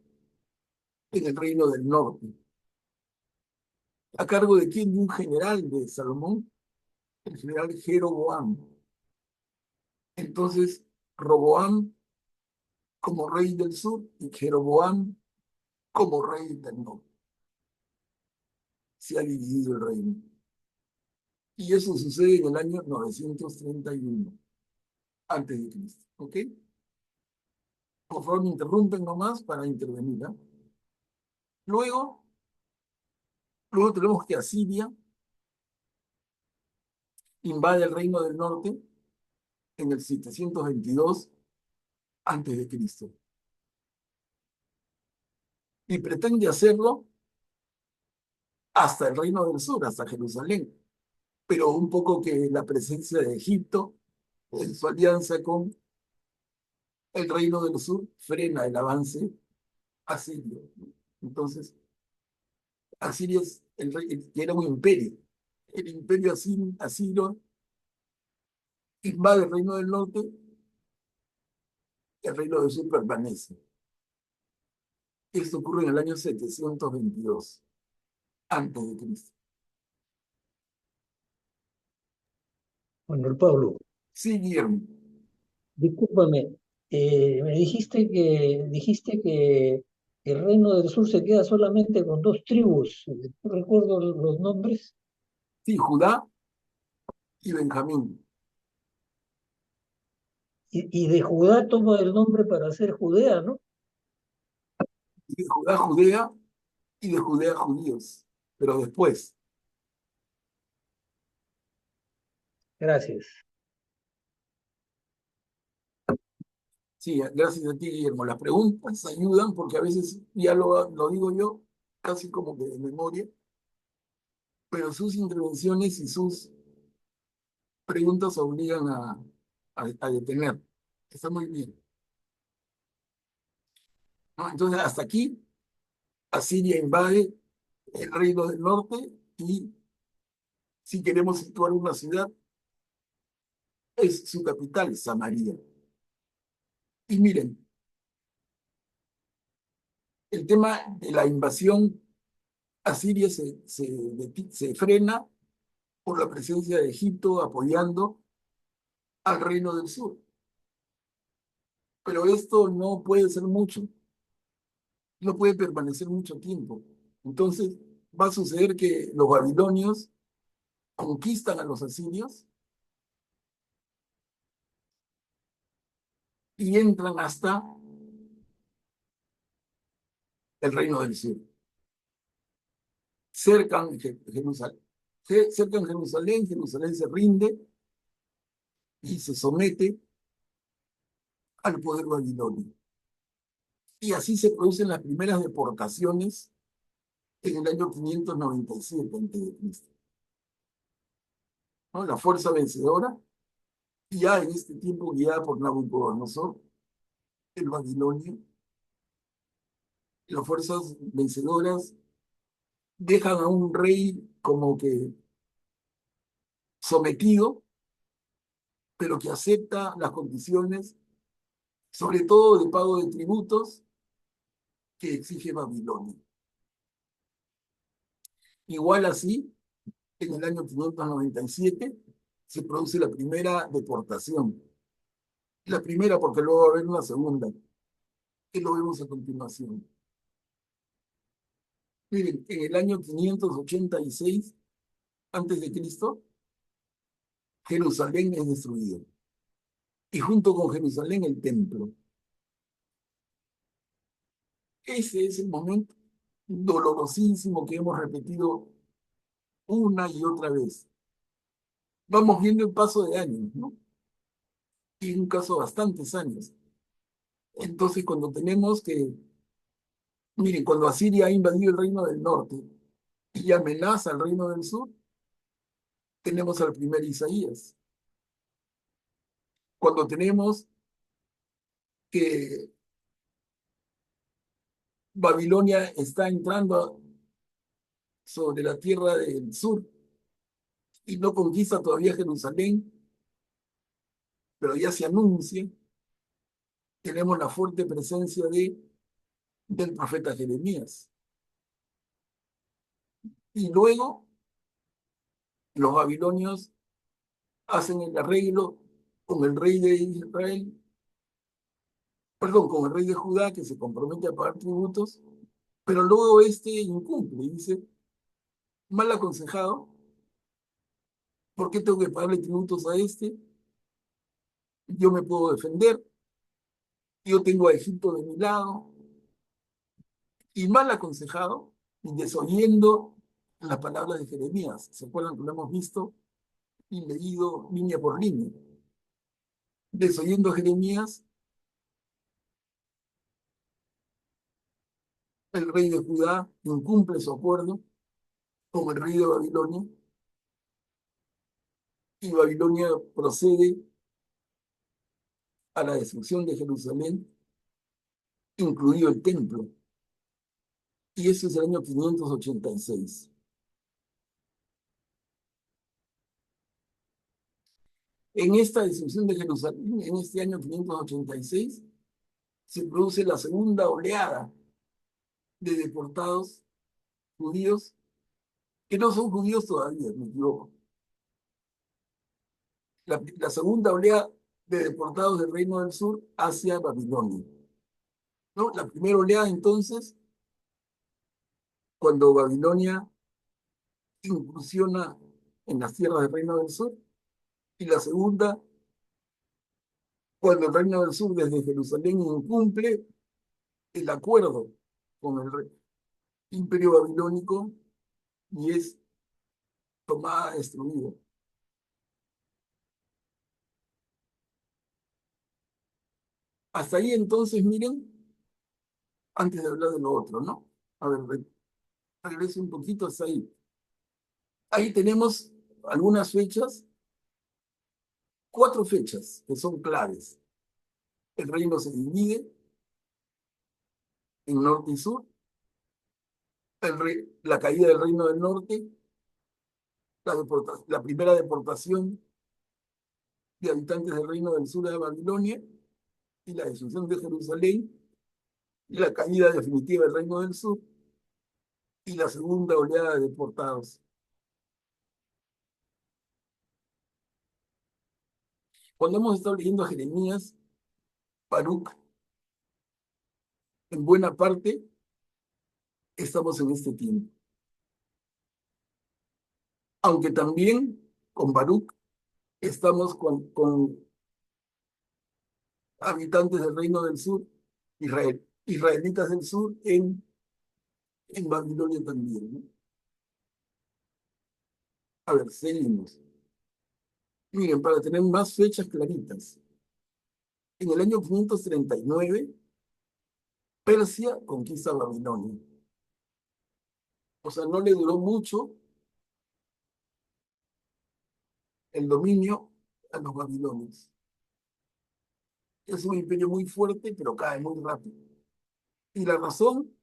en el reino del norte. ¿A cargo de quién? De un general de Salomón, el general Jeroboam. Entonces, Roboam como rey del sur y Jeroboam como rey del norte. Se ha dividido el reino. Y eso sucede en el año 931 antes de Cristo. ¿Ok? Por favor, me interrumpen nomás para intervenir. ¿Eh? Luego tenemos que Asiria invade el reino del norte en el 722 antes de Cristo. Y pretende hacerlo hasta el reino del sur, hasta Jerusalén. Pero un poco que la presencia de Egipto en su alianza con el reino del sur frena el avance asirio. Entonces, Asiria es el rey, que era un imperio. El imperio asirio invade el reino del norte, el reino del sur permanece. Esto ocurre en el año 722 antes de Cristo. Manuel Pablo, Sí, Guillermo. discúlpame, me dijiste que el Reino del Sur se queda solamente con dos tribus. ¿No recuerdo los nombres? Sí, Judá y Benjamín. Y de Judá toma el nombre para ser Judea, ¿no? Y de Judá, Judea, y de Judea, judíos. Pero después, Gracias. sí, gracias a ti, Guillermo. Las preguntas ayudan porque a veces ya lo digo yo, casi como que de memoria, pero sus intervenciones y sus preguntas obligan a detener. Está muy bien. ¿No? Entonces, hasta aquí, Asiria invade el reino del norte y si queremos situar una ciudad, es su capital, Samaria. Y miren, el tema de la invasión asiria se frena por la presencia de Egipto apoyando al reino del sur. Pero esto no puede ser mucho, no puede permanecer mucho tiempo. Entonces va a suceder que los babilonios conquistan a los asirios y entran hasta el reino del sur. Cercan Jerusalén. Cercan Jerusalén, Jerusalén se rinde y se somete al poder babilonio. Y así se producen las primeras deportaciones en el año 597 a.C. ¿No? La fuerza vencedora, ya en este tiempo guiada por Nabucodonosor, el babilonio, las fuerzas vencedoras dejan a un rey como que sometido, pero que acepta las condiciones, sobre todo de pago de tributos, que exige Babilonia. Igual así, en el año 597 se produce la primera deportación. La primera porque luego va a haber una segunda, que lo vemos a continuación. Miren, en el año 586 antes de Cristo, Jerusalén es destruida. Y junto con Jerusalén el templo. Ese es el momento dolorosísimo que hemos repetido una y otra vez. Vamos viendo el paso de años, ¿no? Y en un caso bastantes años. Entonces, cuando tenemos que, miren, cuando Asiria ha invadido el reino del norte y amenaza al reino del sur, tenemos al primer Isaías. Cuando tenemos que Babilonia está entrando sobre la tierra del sur y no conquista todavía Jerusalén, pero ya se anuncia, tenemos la fuerte presencia del profeta Jeremías. Y luego los babilonios hacen el arreglo con el rey de Israel, perdón, con el rey de Judá, que se compromete a pagar tributos, pero luego este incumple y dice, mal aconsejado, ¿por qué tengo que pagarle tributos a este? Yo me puedo defender, yo tengo a Egipto de mi lado, y mal aconsejado, y desoyendo las palabras de Jeremías. ¿Se acuerdan que lo hemos visto y leído línea por línea? Desoyendo a Jeremías, el rey de Judá incumple su acuerdo con el rey de Babilonia, y Babilonia procede a la destrucción de Jerusalén, incluido el templo. y eso es el año 586. En esta destrucción de Jerusalén, en este año 586, se produce la segunda oleada de deportados judíos, que no son judíos todavía, me equivoco. La segunda oleada de deportados del Reino del Sur hacia Babilonia, ¿no? La primera oleada, entonces, cuando Babilonia incursiona en las tierras del Reino del Sur, y la segunda, cuando el Reino del Sur desde Jerusalén incumple el acuerdo con el Imperio Babilónico y es tomada, destruida. Hasta ahí entonces, miren, antes de hablar de lo otro, ¿no? A ver, regreso un poquito hasta ahí. Ahí tenemos algunas fechas, 4 fechas que son claves. El reino se divide en norte y sur, la caída del reino del norte, la primera deportación de habitantes del reino del sur a Babilonia y la destrucción de Jerusalén, y la caída definitiva del reino del sur y la segunda oleada de deportados. Cuando hemos estado leyendo a Jeremías, Baruch, en buena parte estamos en este tiempo. Aunque también con Baruch estamos con habitantes del reino del sur, israelitas del sur en Babilonia también, ¿no? A ver, seguimos. Miren, para tener más fechas claritas. En el año 539, Persia conquista Babilonia. O sea, no le duró mucho el dominio a los babilonios. Es un imperio muy fuerte, pero cae muy rápido. Y la razón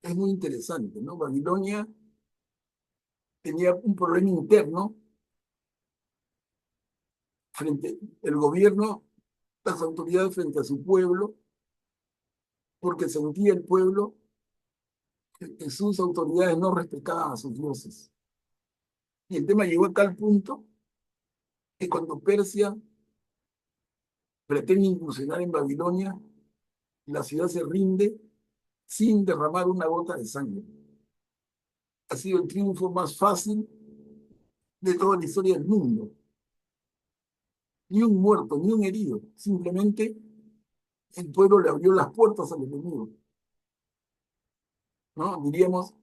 es muy interesante, ¿no? Babilonia tenía un problema interno frente al gobierno, las autoridades frente a su pueblo, porque sentía el pueblo que sus autoridades no respetaban a sus dioses. Y el tema llegó a tal punto que cuando Persia pretende incursionar en Babilonia, la ciudad se rinde sin derramar una gota de sangre. Ha sido el triunfo más fácil de toda la historia del mundo. Ni un muerto, ni un herido. Simplemente el pueblo le abrió las puertas al enemigo, ¿no? Diríamos,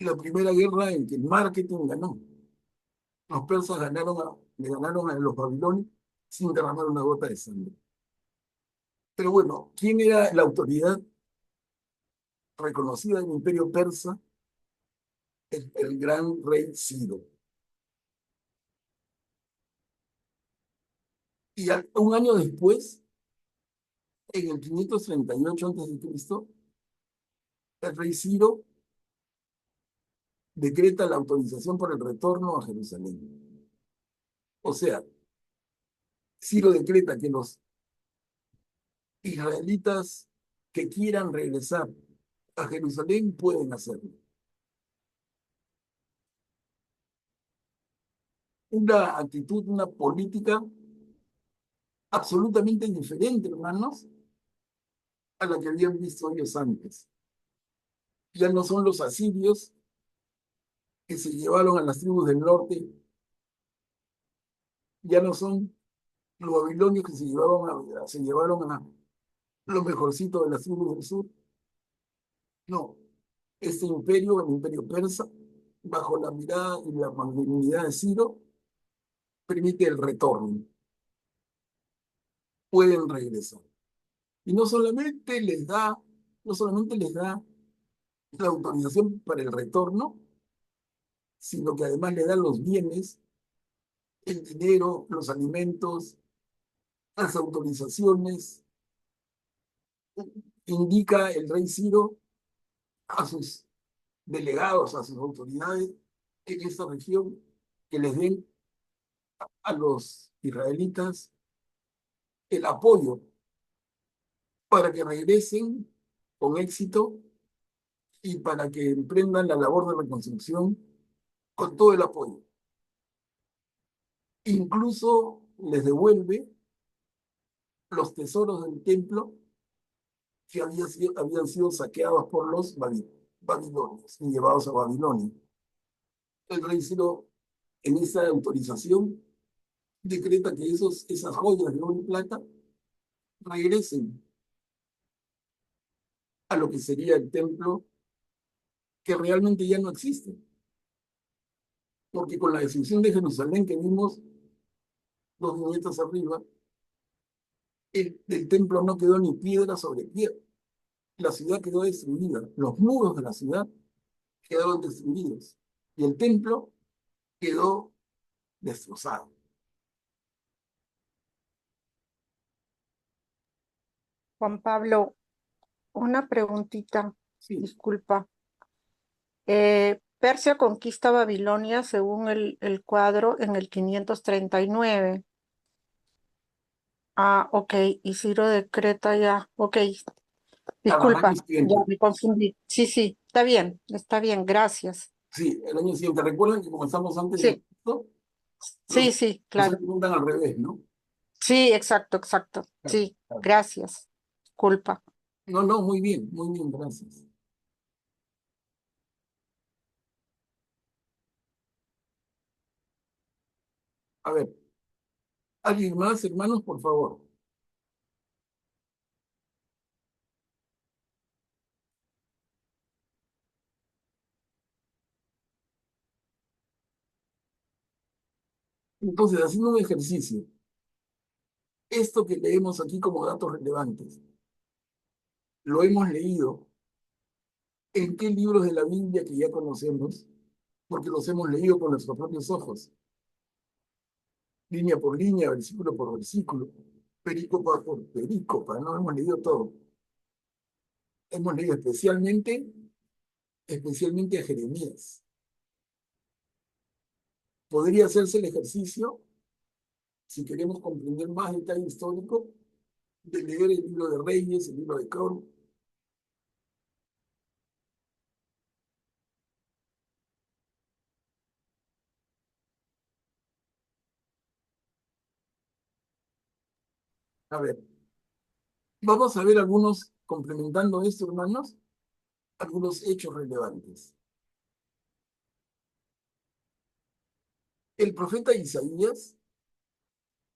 la primera guerra en que el marketing ganó. Los persas le ganaron a los babilonios sin derramar una gota de sangre. Pero bueno, ¿quién era la autoridad reconocida del imperio persa? El gran rey Ciro. Y un año después, en el 538 a.C., el rey Ciro decreta la autorización por el retorno a Jerusalén. O sea, Ciro decreta que los israelitas que quieran regresar a Jerusalén pueden hacerlo. Una actitud, una política absolutamente diferente, hermanos, a la que habían visto ellos antes. Ya no son los asirios que se llevaron a las tribus del norte, ya no son los babilonios que se llevaron a lo mejorcito de las tribus del sur. No, este imperio, el imperio persa, bajo la mirada y la magnanimidad de Ciro, permite el retorno. Pueden regresar. Y no solamente les da la autorización para el retorno, sino que además le da los bienes, el dinero, los alimentos, las autorizaciones. Indica el rey Ciro a sus delegados, a sus autoridades en esta región, que les den a los israelitas el apoyo para que regresen con éxito y para que emprendan la labor de reconstrucción con todo el apoyo. Incluso les devuelve los tesoros del templo que habían sido saqueados por los babilonios y llevados a Babilonia. El rey Ciro, en esa autorización, decreta que esas joyas de oro y plata regresen a lo que sería el templo, que realmente ya no existe. Porque con la destrucción de Jerusalén que vimos 2 viñetas arriba, del templo no quedó ni piedra sobre piedra. La ciudad quedó destruida. Los muros de la ciudad quedaron destruidos. Y el templo quedó destrozado. Juan Pablo, una preguntita, Sí, disculpa. Persia conquista Babilonia según el cuadro en el 539. Ah, ok, y Ciro decreta ya, ok, al año disculpa, ya siguiente. me confundí. Sí, está bien, gracias. Sí, el año siguiente. Recuerden que comenzamos antes de Sí, Cristo, los claro. preguntan al revés, ¿no? Sí, exacto. Claro, Sí, claro. gracias. Disculpa. No, muy bien, gracias. A ver, ¿alguien más, hermanos, por favor? Entonces, haciendo un ejercicio, esto que leemos aquí como datos relevantes, lo hemos leído en qué libros de la Biblia que ya conocemos, porque los hemos leído con nuestros propios ojos, línea por línea, versículo por versículo, perícopa por perícopa, no hemos leído todo. Hemos leído especialmente a Jeremías. Podría hacerse el ejercicio, si queremos comprender más detalle histórico, de leer el libro de Reyes, el libro de Crónicas. A ver, vamos a ver algunos, complementando esto, hermanos, algunos hechos relevantes. El profeta Isaías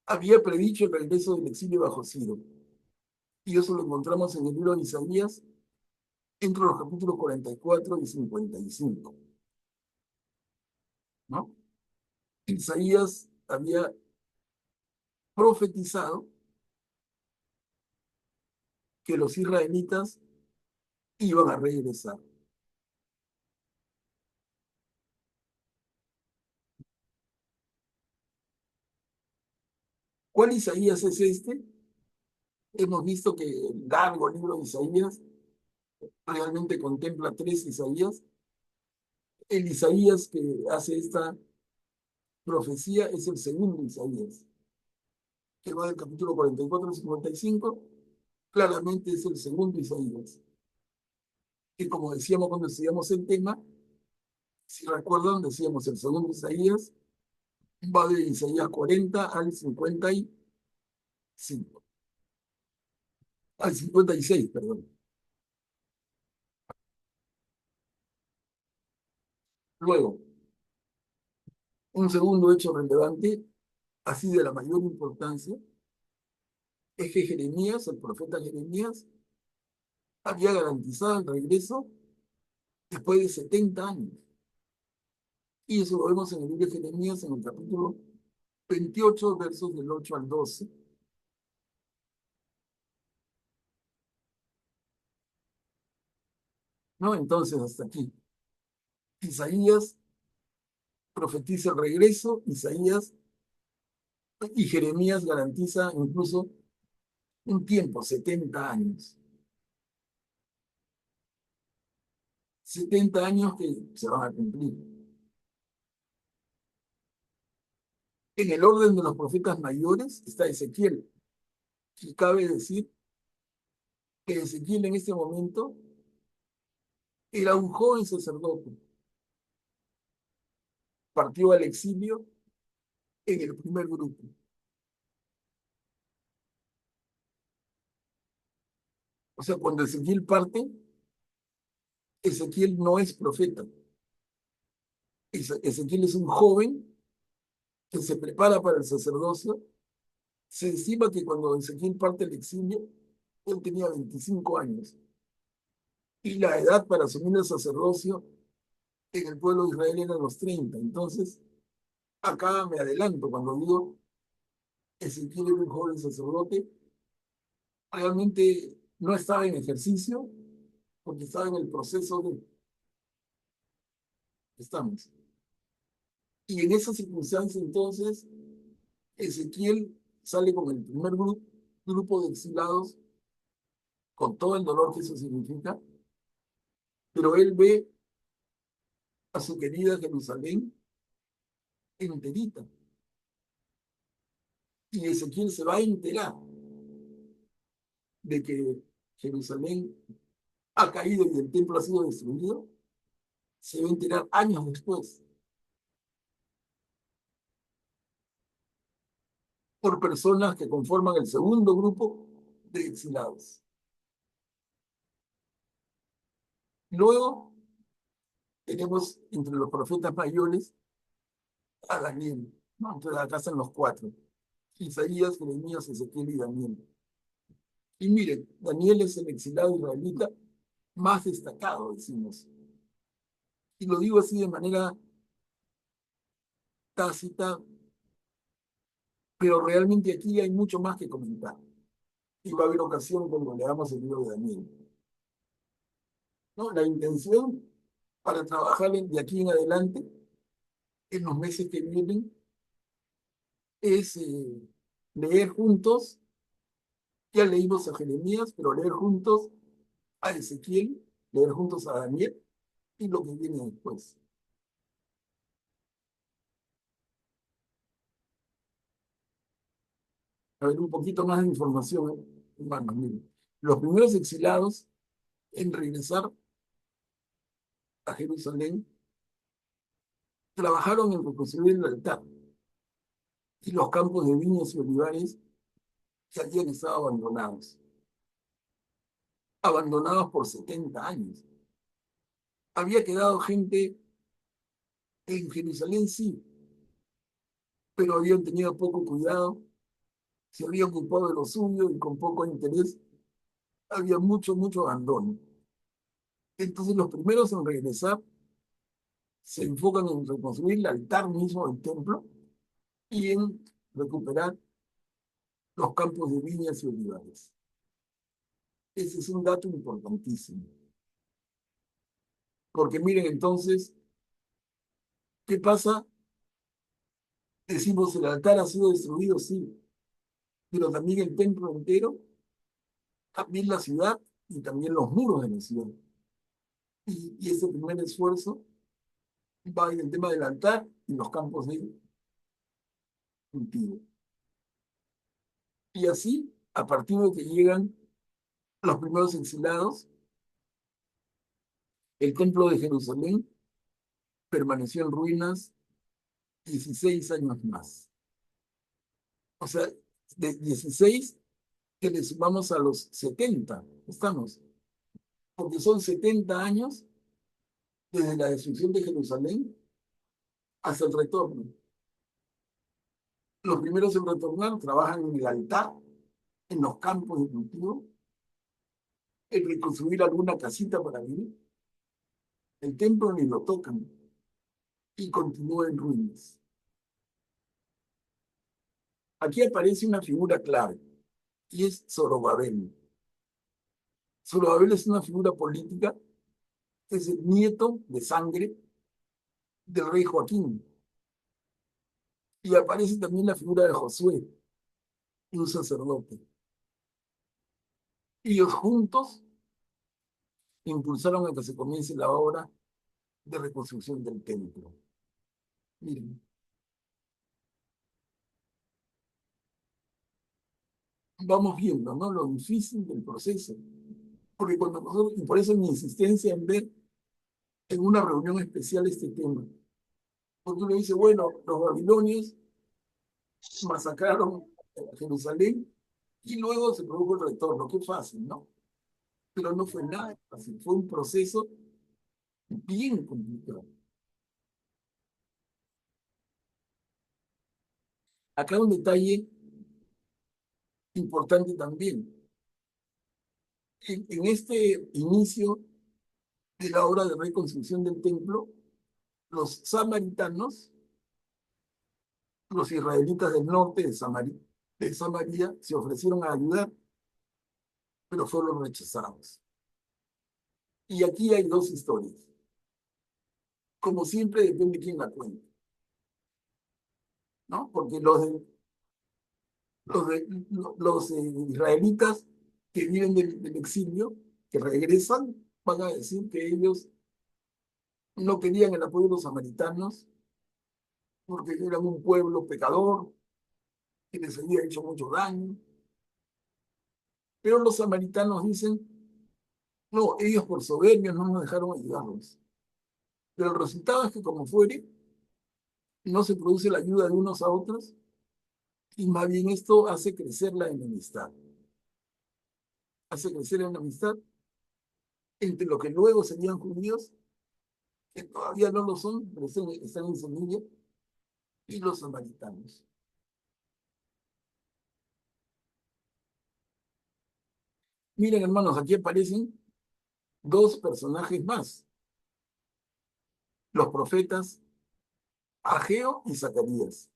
había predicho el regreso del exilio bajo Ciro. Y eso lo encontramos en el libro de Isaías, entre los capítulos 44 y 55. ¿No? Isaías había profetizado que los israelitas iban a regresar. ¿Cuál Isaías es este? Hemos visto que el largo libro de Isaías realmente contempla 3 Isaías. El Isaías que hace esta profecía es el segundo Isaías, que va del capítulo 44 al 55. Claramente es el segundo Isaías. Y como decíamos cuando estudiamos el tema, si recuerdan, decíamos el segundo Isaías va de Isaías 40 al 55, al 56, perdón. Luego, un segundo hecho relevante, así de la mayor importancia, es que Jeremías, el profeta Jeremías, había garantizado el regreso después de 70 años. Y eso lo vemos en el libro de Jeremías, en el capítulo 28, versos del 8 al 12. ¿No? Entonces, hasta aquí. Isaías profetiza el regreso, Isaías y Jeremías garantiza incluso un tiempo, 70 años. 70 años que se van a cumplir. En el orden de los profetas mayores está Ezequiel. Y cabe decir que Ezequiel en este momento era un joven sacerdote. Partió al exilio en el primer grupo. O sea, cuando Ezequiel parte, Ezequiel no es profeta. Ezequiel es un joven que se prepara para el sacerdocio. Se estima que cuando Ezequiel parte al exilio, él tenía 25 años. Y la edad para asumir el sacerdocio en el pueblo de Israel era los 30. Entonces, acá me adelanto cuando digo Ezequiel era un joven sacerdote, realmente no estaba en ejercicio porque estaba en el proceso de estamos. Y en esa circunstancia entonces Ezequiel sale con el primer grupo de exilados con todo el dolor que eso significa, pero él ve a su querida Jerusalén enterita. Y Ezequiel se va a enterar de que Jerusalén ha caído y el templo ha sido destruido, se va a enterar años después por personas que conforman el segundo grupo de exilados. Luego tenemos entre los profetas mayores a Daniel, ¿no? Entonces acá están los cuatro: Isaías, Jeremías, Ezequiel y Daniel. Y miren, Daniel es el exilado israelita más destacado, decimos. Y lo digo así de manera tácita, pero realmente aquí hay mucho más que comentar. Y va a haber ocasión cuando leamos el libro de Daniel, ¿no? La intención para trabajar de aquí en adelante, en los meses que vienen, es leer juntos, ya leímos a Jeremías, pero leer juntos a Ezequiel, leer juntos a Daniel y lo que viene después. A ver, un poquito más de información, hermanos, miren. Los primeros exilados en regresar a Jerusalén trabajaron en reconstruir el altar y los campos de viñas y olivares que habían estado abandonados por 70 años. Había quedado gente en Jerusalén, sí, pero habían tenido poco cuidado, se habían ocupado de lo suyo y con poco interés había mucho abandono. Entonces los primeros en regresar se enfocan en reconstruir el altar mismo del templo y en recuperar los campos de viñas y olivares. Ese es un dato importantísimo. Porque miren entonces, ¿qué pasa? Decimos, el altar ha sido destruido, sí, pero también el templo entero, también la ciudad y también los muros de la ciudad. Y ese primer esfuerzo va en el tema del altar y los campos de cultivo. Y así, a partir de que llegan los primeros exilados, el templo de Jerusalén permaneció en ruinas 16 años más. O sea, de 16 que le sumamos a los 70, estamos, porque son 70 años desde la destrucción de Jerusalén hasta el retorno. Los primeros en retornar trabajan en el altar, en los campos de cultivo, en reconstruir alguna casita para vivir. El templo ni lo tocan y continúa en ruinas. Aquí aparece una figura clave y es Zorobabel. Zorobabel es una figura política, es el nieto de sangre del rey Joaquín. Y aparece también la figura de Josué, un sacerdote. Ellos juntos impulsaron a que se comience la obra de reconstrucción del templo. Miren, vamos viendo, ¿no?, lo difícil del proceso. Porque cuando nosotros, y por eso mi insistencia en ver en una reunión especial este tema. Porque uno dice, bueno, los babilonios masacraron Jerusalén y luego se produjo el retorno. Qué fácil, ¿no? Pero no fue nada fácil, fue un proceso bien complicado. Acá un detalle importante también. En este inicio de la obra de reconstrucción del templo, los samaritanos, los israelitas del norte de Samaria, se ofrecieron a ayudar, pero fueron rechazados. Y aquí hay dos historias. Como siempre, depende de quién la cuente, ¿no? Porque los israelitas que vienen del exilio, que regresan, van a decir que ellos no querían el apoyo de los samaritanos porque eran un pueblo pecador, que les había hecho mucho daño. Pero los samaritanos dicen, no, ellos por soberbios no nos dejaron ayudarlos. Pero el resultado es que como fuere, no se produce la ayuda de unos a otros, y más bien esto hace crecer la enemistad. Hace crecer la enemistad entre lo que luego serían judíos, que todavía no lo son, pero están en semilla, y los samaritanos. Miren, hermanos, aquí aparecen dos personajes más, los profetas Ageo y Zacarías.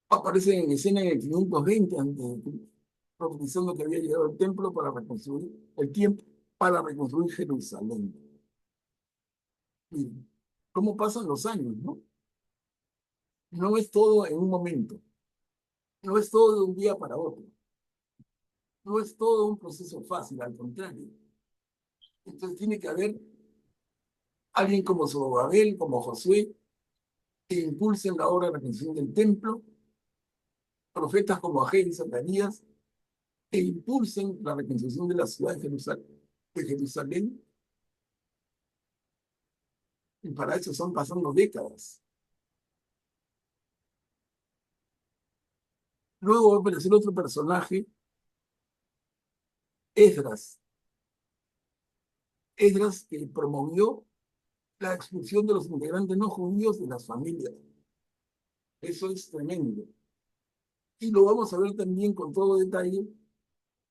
Aparecen en escena en el 520 a.C., profetizando que había llegado el templo para reconstruir el tiempo para reconstruir Jerusalén. Miren, cómo pasan los años, ¿no? No es todo en un momento, no es todo de un día para otro, no es todo un proceso fácil, al contrario. Entonces tiene que haber alguien como Zorobabel, como Josué, que impulsen la obra de reconstrucción del templo, profetas como Ageo y Zacarías, que impulsen la reconstrucción de la ciudad de Jerusalén, y para eso son pasando décadas. Luego va a aparecer otro personaje, Esdras. Esdras, que promovió la expulsión de los integrantes no judíos de las familias. Eso es tremendo. Y lo vamos a ver también con todo detalle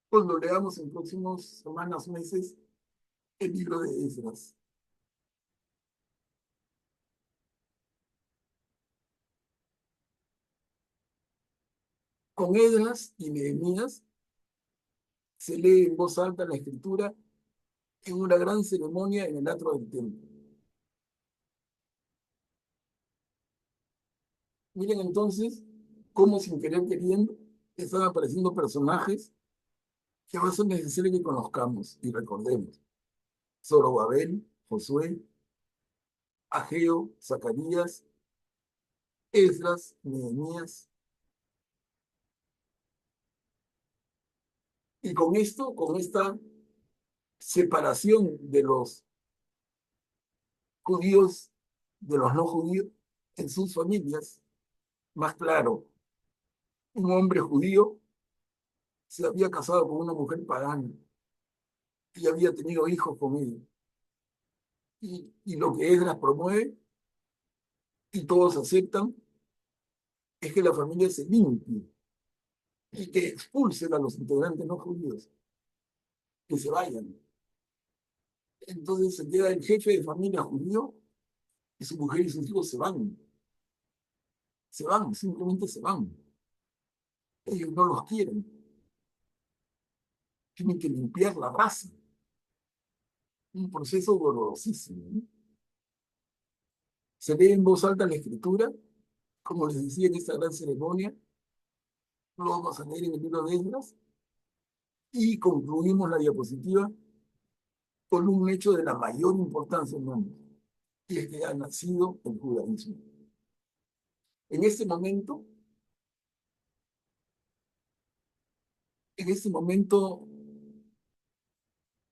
cuando leamos en próximas semanas, meses, el libro de Esdras. Con Esdras y Nehemías se lee en voz alta la escritura en una gran ceremonia en el atrio del templo. Miren entonces cómo, sin querer queriendo, están apareciendo personajes que va a ser necesario que conozcamos y recordemos. Zorobabel, Josué, Ageo, Zacarías, Esdras, Nehemías. Y con esto, con esta separación de los judíos de los no judíos en sus familias, más claro, un hombre judío se había casado con una mujer pagana y había tenido hijos con ella. Y lo que Esdras promueve, y todos aceptan, es que la familia se limpie y que expulsen a los integrantes no judíos, que se vayan. Entonces se queda el jefe de familia judío y su mujer y sus hijos se van. Se van, simplemente se van. Ellos no los quieren. Tienen que limpiar la raza. Un proceso dolorosísimo, ¿no? Se lee en voz alta la escritura, como les decía en esta gran ceremonia. Lo vamos a leer en el libro de Esdras y concluimos la diapositiva con un hecho de la mayor importancia, hermano, y es que ha nacido el judaísmo. En este momento,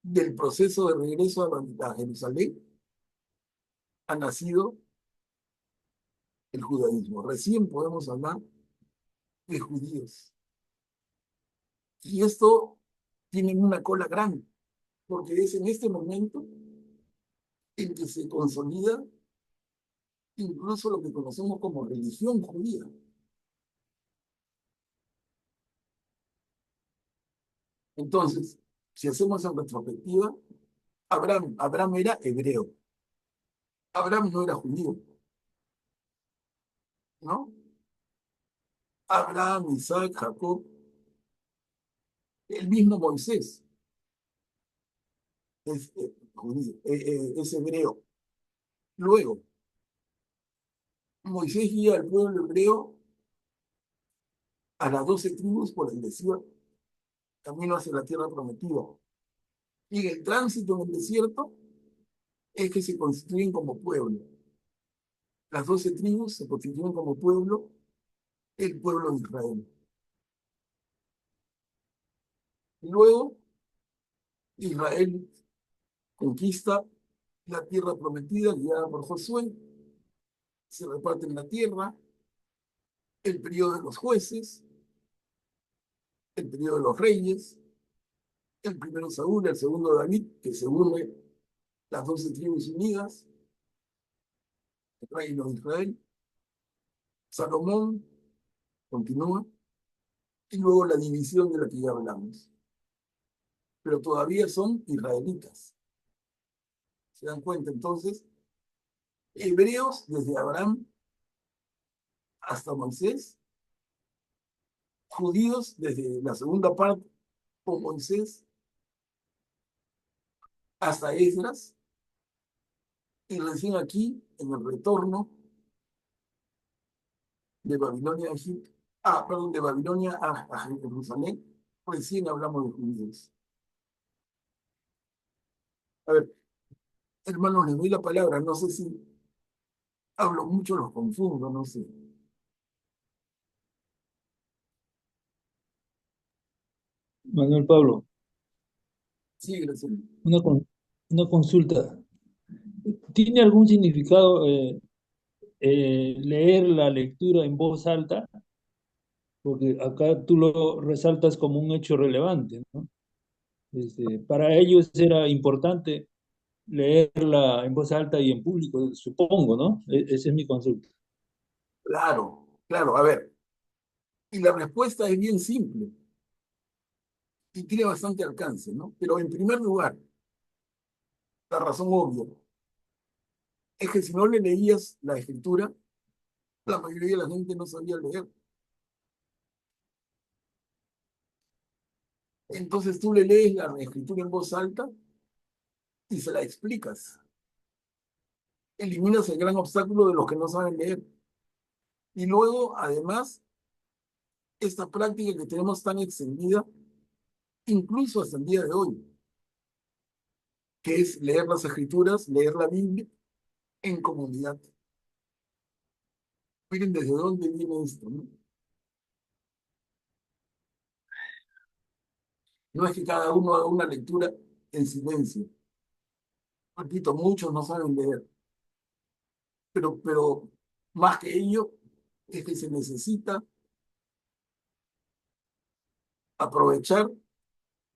del proceso de regreso a Jerusalén, ha nacido el judaísmo. Recién podemos hablar de judíos. Y esto tiene una cola grande, porque es en este momento en que se consolida incluso lo que conocemos como religión judía. Entonces, si hacemos en retrospectiva, Abraham era hebreo. Abraham no era judío, ¿no? Abraham, Isaac, Jacob, el mismo Moisés es judío, es hebreo. Luego, Moisés guía al pueblo hebreo a las 12 tribus por el desierto, camino hacia la tierra prometida. Y en el tránsito en el desierto es que se constituyen como pueblo. Las 12 tribus se constituyen como pueblo, el pueblo de Israel. Luego, Israel conquista la tierra prometida, guiada por Josué, se reparten la tierra, el periodo de los jueces, el periodo de los reyes, el primero Saúl, el segundo David, que se une las 12 tribus unidas, el reino de Israel, Salomón continúa, y luego la división de la que ya hablamos. Pero todavía son israelitas. ¿Se dan cuenta? Entonces, hebreos desde Abraham hasta Moisés, judíos desde la segunda parte con Moisés hasta Esdras, y recién aquí, en el retorno de Babilonia a Egipto, de Babilonia a Jerusalén, recién hablamos de judíos. A ver, hermanos, les doy la palabra, no sé si hablo mucho, los confundo, no sé. Manuel Pablo, Sí, gracias. una consulta. ¿Tiene algún significado leer la lectura en voz alta? Porque acá tú lo resaltas como un hecho relevante, ¿no? Para ellos era importante leerla en voz alta y en público, supongo, ¿no? Esa es mi consulta. Claro, claro, a ver. Y la respuesta es bien simple y tiene bastante alcance, ¿no? Pero en primer lugar, la razón obvia es que si no le leías la escritura, la mayoría de la gente no sabía leer. Entonces tú le lees la escritura en voz alta y se la explicas. Eliminas el gran obstáculo de los que no saben leer. Y luego, además, esta práctica que tenemos tan extendida, incluso hasta el día de hoy, que es leer las escrituras, leer la Biblia en comunidad. Miren desde dónde viene esto, ¿no? No es que cada uno haga una lectura en silencio. Repito, muchos no saben leer, pero más que ello es que se necesita aprovechar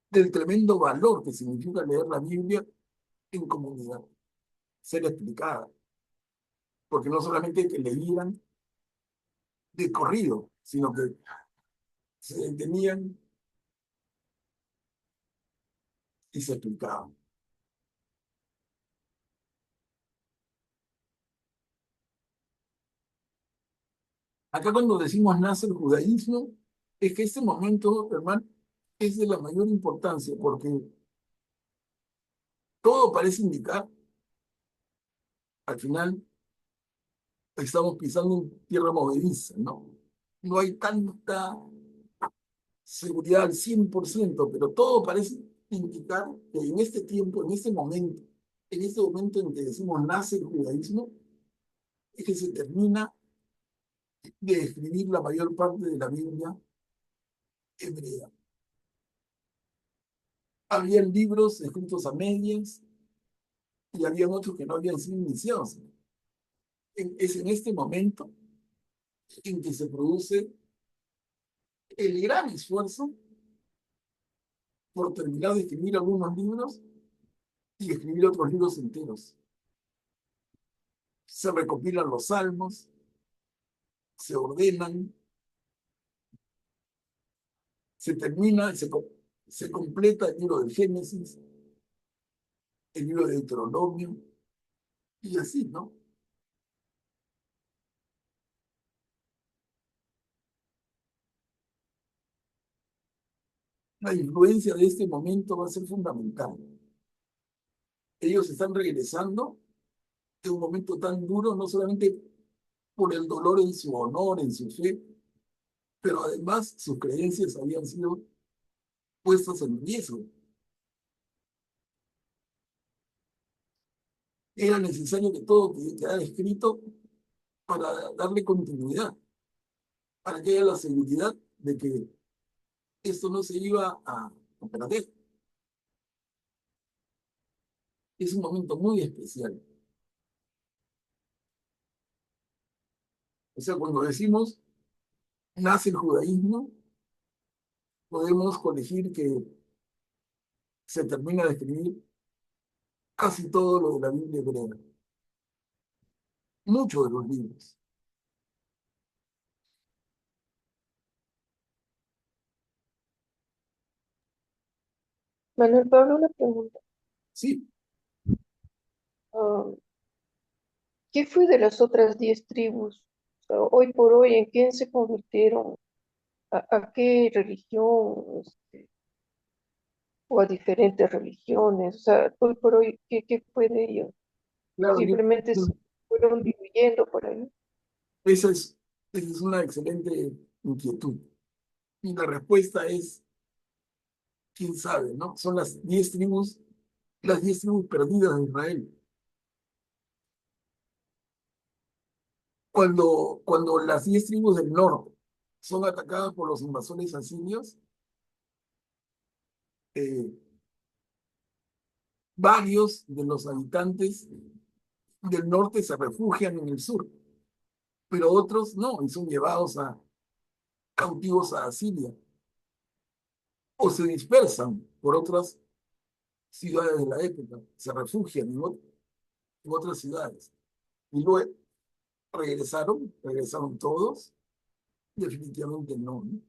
del tremendo valor que significa leer la Biblia en comunidad, ser explicada, porque no solamente que leían de corrido, sino que se detenían y se explicaban. Acá cuando decimos nace el judaísmo, es que este momento, hermano, es de la mayor importancia, porque todo parece indicar, al final, estamos pisando en tierra movediza, ¿no? No hay tanta seguridad al 100%, pero todo parece indicar que en este tiempo, en este momento en que decimos nace el judaísmo, es que se termina de escribir la mayor parte de la Biblia hebrea. Habían libros escritos a medias y habían otros que no habían sido iniciados. Es en este momento en que se produce el gran esfuerzo por terminar de escribir algunos libros y escribir otros libros enteros. Se recopilan los salmos, se ordenan, se termina, se completa el libro de Génesis, el libro de Deuteronomio, y así, ¿no? La influencia de este momento va a ser fundamental. Ellos están regresando de un momento tan duro, no solamente por el dolor en su honor, en su fe, pero además sus creencias habían sido puestas en riesgo. Era necesario que todo quedara escrito para darle continuidad, para que haya la seguridad de que esto no se iba a perder. Es un momento muy especial. O sea, cuando decimos nace el judaísmo, podemos colegir que se termina de escribir casi todo lo de la Biblia hebrea. Muchos de los libros. Manuel Pablo, una pregunta. Sí, Ah, ¿Qué fue de las otras 10 tribus? O sea, hoy por hoy, ¿en quién se convirtieron? ¿A qué religión? O a diferentes religiones. O sea, hoy por hoy, ¿qué fue de ellos? claro, Simplemente se fueron diluyendo por ahí. esa es una excelente inquietud. Y la respuesta es, quién sabe, ¿no? Son las 10 tribus perdidas de Israel. Cuando las 10 tribus del norte son atacadas por los invasores asirios, eh, varios de los habitantes del norte se refugian en el sur, pero otros no, y son llevados cautivos a Asiria, o se dispersan por otras ciudades de la época, se refugian en otras ciudades. Y luego regresaron todos, definitivamente no, ¿no?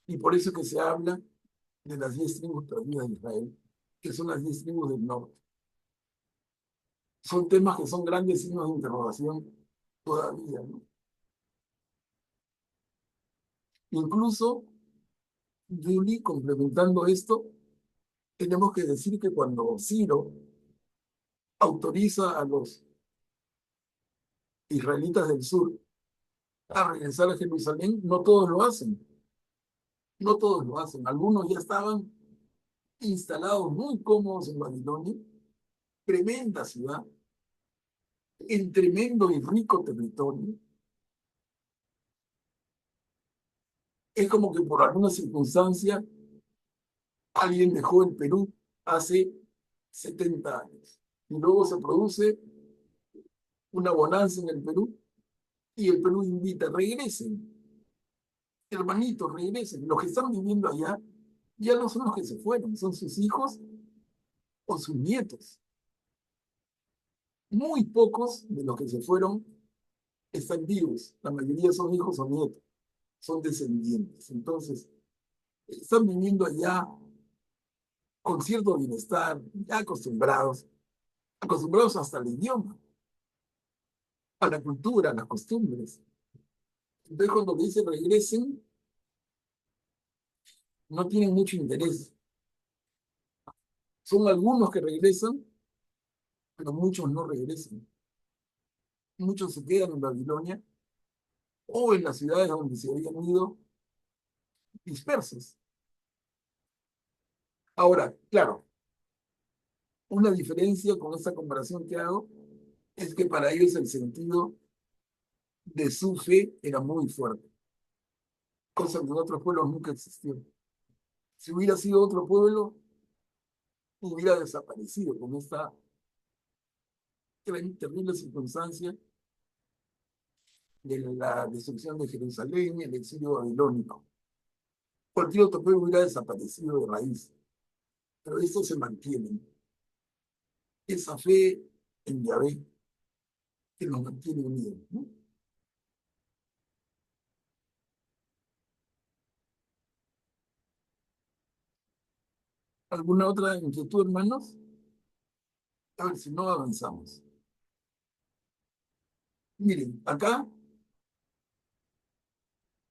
Y por eso que se habla de las 10 tribus perdidas de Israel, que son las 10 tribus del norte. Son temas que son grandes signos de interrogación todavía, ¿no? Incluso, Julie, complementando esto, tenemos que decir que cuando Ciro autoriza a los israelitas del sur a regresar a Jerusalén, no todos lo hacen. No todos lo hacen. Algunos ya estaban instalados muy cómodos en Babilonia, tremenda ciudad, en tremendo y rico territorio. Es como que por alguna circunstancia alguien dejó el Perú hace 70 años y luego se produce una bonanza en el Perú y el Perú invita, regresen, hermanitos, regresen. Los que están viviendo allá ya no son los que se fueron, son sus hijos o sus nietos. Muy pocos de los que se fueron están vivos, la mayoría son hijos o nietos, son descendientes. Entonces, están viviendo allá con cierto bienestar, ya acostumbrados hasta al idioma, a la cultura, a las costumbres. Entonces, cuando dice regresen, no tienen mucho interés. Son algunos que regresan, pero muchos no regresan. Muchos se quedan en Babilonia o en las ciudades donde se habían ido dispersos. Ahora, claro, una diferencia con esta comparación que hago es que para ellos el sentido de su fe era muy fuerte, cosa que en otros pueblos nunca existió. Si hubiera sido otro pueblo, hubiera desaparecido con esta terrible circunstancia de la destrucción de Jerusalén y el exilio babilónico. Cualquier otro pueblo hubiera desaparecido de raíz, pero estos se mantienen. Esa fe en Yahvé que nos mantiene unidos, ¿no? ¿Alguna otra inquietud, hermanos? A ver si no avanzamos. Miren, acá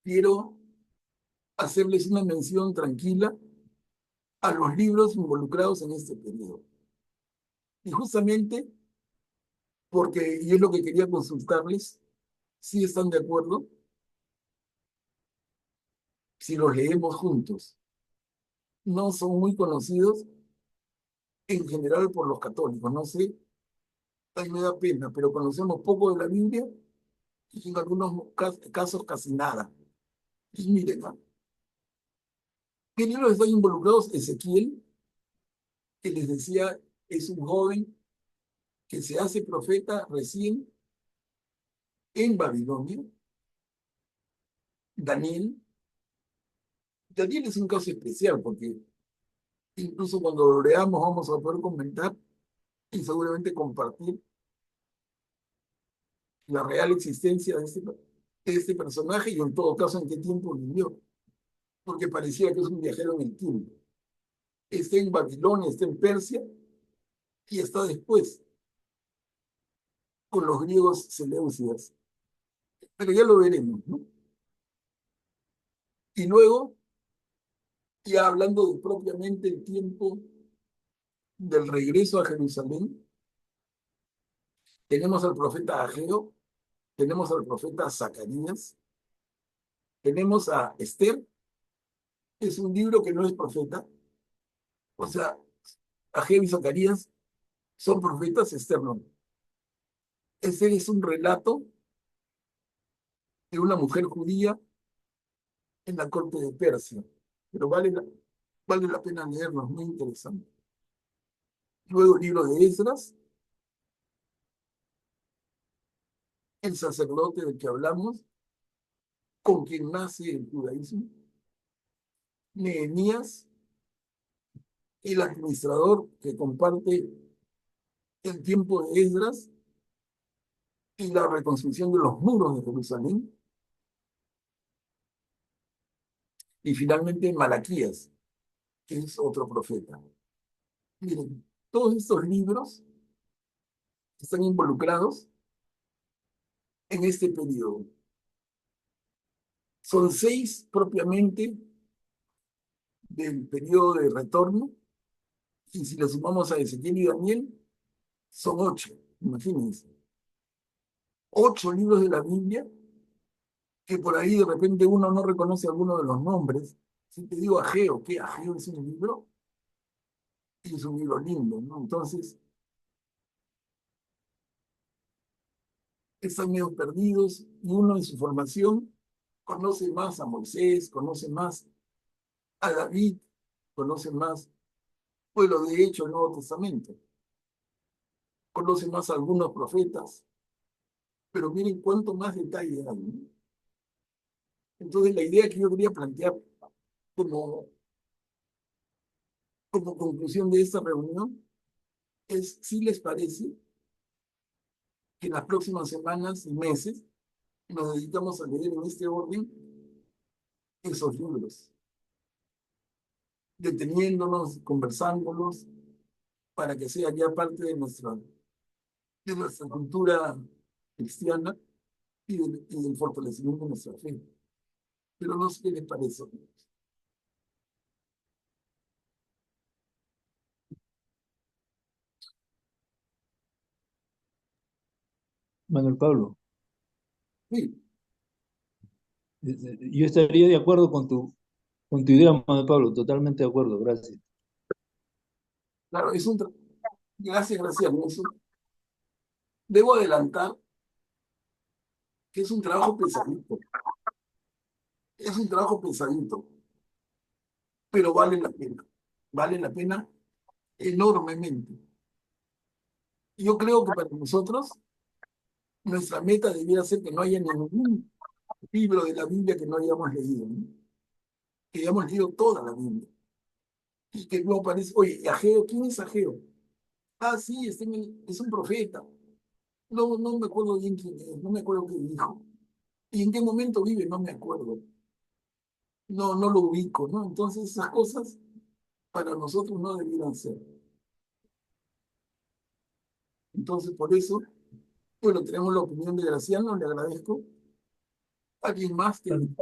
quiero hacerles una mención tranquila a los libros involucrados en este periodo. Y justamente porque, y es lo que quería consultarles, si están de acuerdo, si los leemos juntos. No son muy conocidos en general por los católicos, no sé, a mí me da pena, pero conocemos poco de la Biblia y en algunos casos casi nada. Y miren, ¿no? ¿Qué libros están involucrados? Ezequiel, que les decía, es un joven que se hace profeta recién en Babilonia. Daniel. Daniel es un caso especial porque incluso cuando lo leamos vamos a poder comentar y seguramente compartir la real existencia de este personaje y en todo caso en qué tiempo vivió, porque parecía que es un viajero en el tiempo. Está en Babilonia, está en Persia y está después con los griegos seleucidas. Pero ya lo veremos, ¿no? Y luego, ya hablando de propiamente el tiempo del regreso a Jerusalén, tenemos al profeta Ageo, tenemos al profeta Zacarías, tenemos a Esther, es un libro que no es profeta, o sea, Ageo y Zacarías son profetas, Esther no. Esther es un relato de una mujer judía en la corte de Persia, pero vale la pena leerlo, es muy interesante. Luego el libro de Esdras, el sacerdote del que hablamos, con quien nace el judaísmo. Nehemías, el administrador que comparte el tiempo de Esdras y la reconstrucción de los muros de Jerusalén. Y finalmente Malaquías, que es otro profeta. Miren, todos estos libros están involucrados en este periodo. Son 6 propiamente del periodo de retorno, y si le sumamos a Ezequiel y Daniel, son 8, imagínense. 8 libros de la Biblia, que por ahí de repente uno no reconoce alguno de los nombres. Si te digo Ageo, ¿qué? Ageo es un libro, y es un libro lindo, ¿no? Entonces, están medio perdidos, y uno en su formación conoce más a Moisés, conoce más a David, conoce más, bueno, de hecho, el Nuevo Testamento, conoce más a algunos profetas, pero miren cuánto más detalle hay, ¿no? Entonces, la idea que yo quería plantear como, como conclusión de esta reunión es si les parece que en las próximas semanas y meses nos dedicamos a leer en este orden esos libros, deteniéndonos, conversándolos, para que sea ya parte de nuestra cultura cristiana y del fortalecimiento de nuestra fe. Pero no sé qué les parece. Manuel Pablo, Sí, yo estaría de acuerdo con tu idea, Manuel Pablo, totalmente de acuerdo, gracias. Claro, gracias, Graciela. Debo adelantar que es un trabajo pesadito. Es un trabajo pesadito, pero vale la pena. Vale la pena enormemente. Yo creo que para nosotros, nuestra meta debiera ser que no haya ningún libro de la Biblia que no hayamos leído, ¿no? Que hayamos leído toda la Biblia. Y que no aparece, oye, ¿y Ageo? ¿Quién es Ageo? Ah, sí, es un profeta. No me acuerdo bien quién es, no me acuerdo qué dijo. ¿Y en qué momento vive? No me acuerdo. No lo ubico, ¿no? Entonces esas cosas para nosotros no debieran ser. Entonces por eso, bueno, tenemos la opinión de Graciano, le agradezco. ¿Alguien más que... Manuel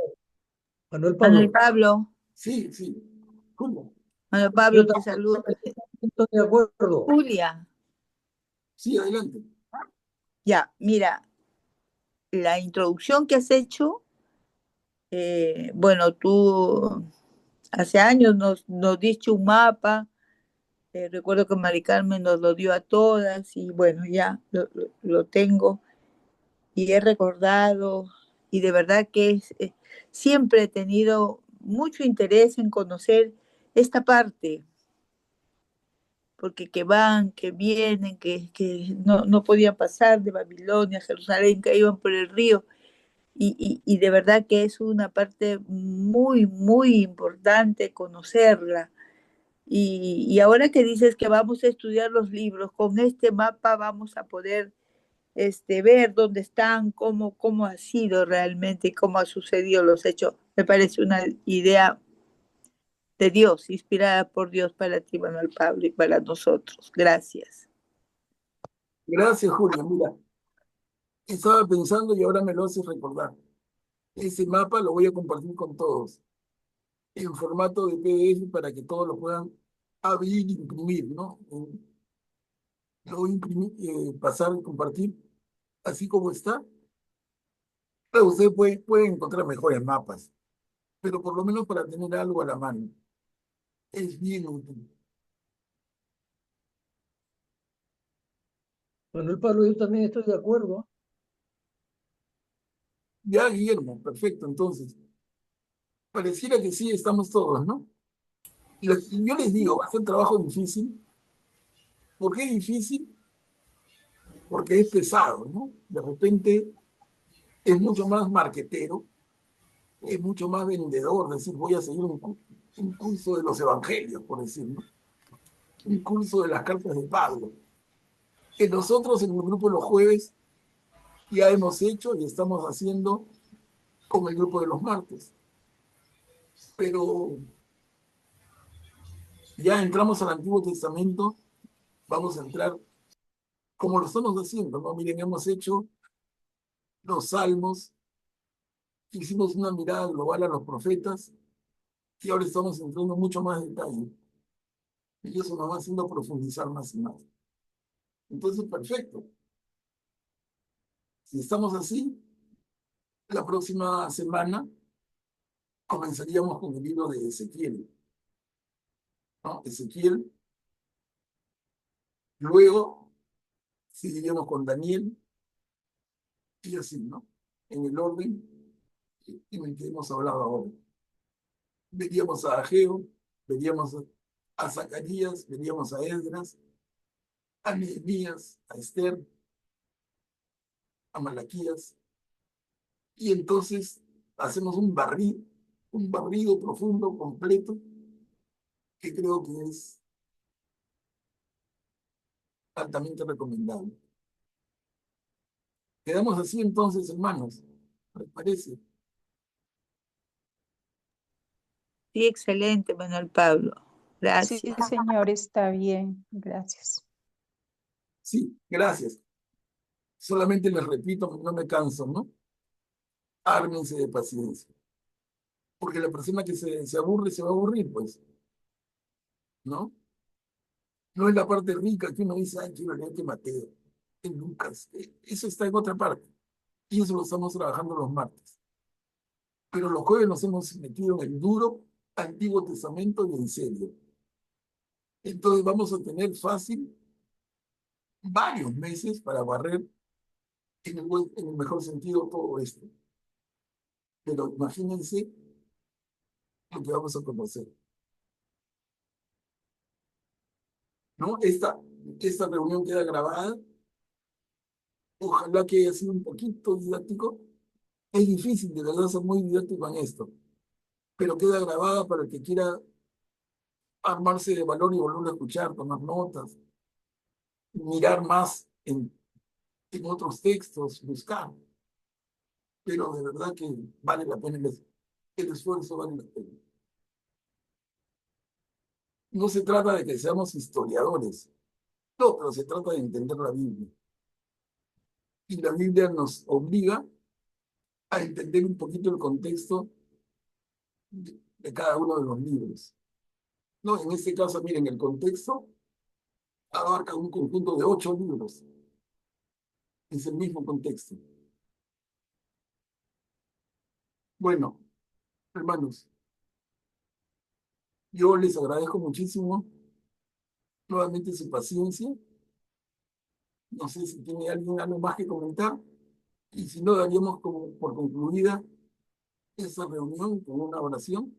Manuel Pablo, Pablo, Sí, sí. ¿Cómo? Manuel yo Pablo, te también saludo. estoy de acuerdo. Julia, Sí, adelante. ya, mira, la introducción que has hecho, bueno, tú hace años nos diste un mapa, recuerdo que Mari Carmen nos lo dio a todas y bueno, ya lo tengo y he recordado y de verdad que siempre he tenido mucho interés en conocer esta parte, porque que van, que vienen, que no podían pasar de Babilonia a Jerusalén, que iban por el río. Y de verdad que es una parte muy, muy importante conocerla. Y ahora que dices que vamos a estudiar los libros, con este mapa vamos a poder ver dónde están, cómo ha sido realmente y cómo ha sucedido los hechos. Me parece una idea de Dios, inspirada por Dios para ti, Manuel Pablo, y para nosotros. Gracias. Gracias, Julia. Mira, estaba pensando y ahora me lo haces recordar. Ese mapa lo voy a compartir con todos en formato de PDF para que todos lo puedan abrir e imprimir, ¿no? Lo voy a imprimir, pasar y compartir así como está. Claro, usted puede encontrar mejores mapas, pero por lo menos para tener algo a la mano. Es bien útil. Manuel Pablo, yo también estoy de acuerdo. Ya, Guillermo, perfecto. Entonces, pareciera que sí estamos todos, ¿no? Yo les digo, va a ser un trabajo difícil. ¿Por qué difícil? Porque es pesado, ¿no? De repente es mucho más marquetero, es mucho más vendedor, decir, voy a seguir un curso de los evangelios, por decirlo, un curso de las cartas de Pablo. Que nosotros en el grupo de los jueves ya hemos hecho y estamos haciendo con el grupo de los martes. Pero ya entramos al Antiguo Testamento, vamos a entrar como lo estamos haciendo, ¿no? Miren, hemos hecho los salmos, hicimos una mirada global a los profetas y ahora estamos entrando mucho más en detalle. Y eso nos va haciendo profundizar más y más. Entonces, perfecto. Si estamos así, la próxima semana comenzaríamos con el libro de Ezequiel, ¿no? Ezequiel, luego seguiríamos con Daniel y así, ¿no? En el orden en el que hemos hablado ahora. Veríamos a Ageo, veríamos a Zacarías, veríamos a Esdras, a Nehemías, a Esther, a Malaquías, y entonces hacemos un barrido profundo, completo, que creo que es altamente recomendable. Quedamos así entonces, hermanos, ¿les parece? Sí, excelente, Manuel Pablo. Sí, Gracias. señor, está bien. Gracias. Sí, gracias. Solamente les repito, no me canso, ¿no? Ármense de paciencia. Porque la persona que se aburre se va a aburrir, pues, ¿no? No es la parte rica que uno dice, ay, quiero leer que Mateo, en Lucas. Eso está en otra parte. Y eso lo estamos trabajando los martes. Pero los jueves nos hemos metido en el duro Antiguo Testamento y en serio. Entonces vamos a tener fácil varios meses para barrer en el mejor sentido todo esto. Pero imagínense lo que vamos a conocer, ¿no? Esta reunión queda grabada. Ojalá que haya sido un poquito didáctico. Es difícil, de verdad, ser muy didáctico en esto, pero queda grabada para el que quiera armarse de valor y volver a escuchar, tomar notas, mirar más en otros textos, buscar. Pero de verdad que vale la pena el esfuerzo, vale la pena. No se trata de que seamos historiadores, no, pero se trata de entender la Biblia. Y la Biblia nos obliga a entender un poquito el contexto de cada uno de los libros. No, en este caso, miren, el contexto abarca un conjunto de 8 libros. Es el mismo contexto. Bueno, hermanos, yo les agradezco muchísimo nuevamente su paciencia. No sé si tiene alguien algo más que comentar. Y si no, daríamos como por concluida esa reunión con una oración.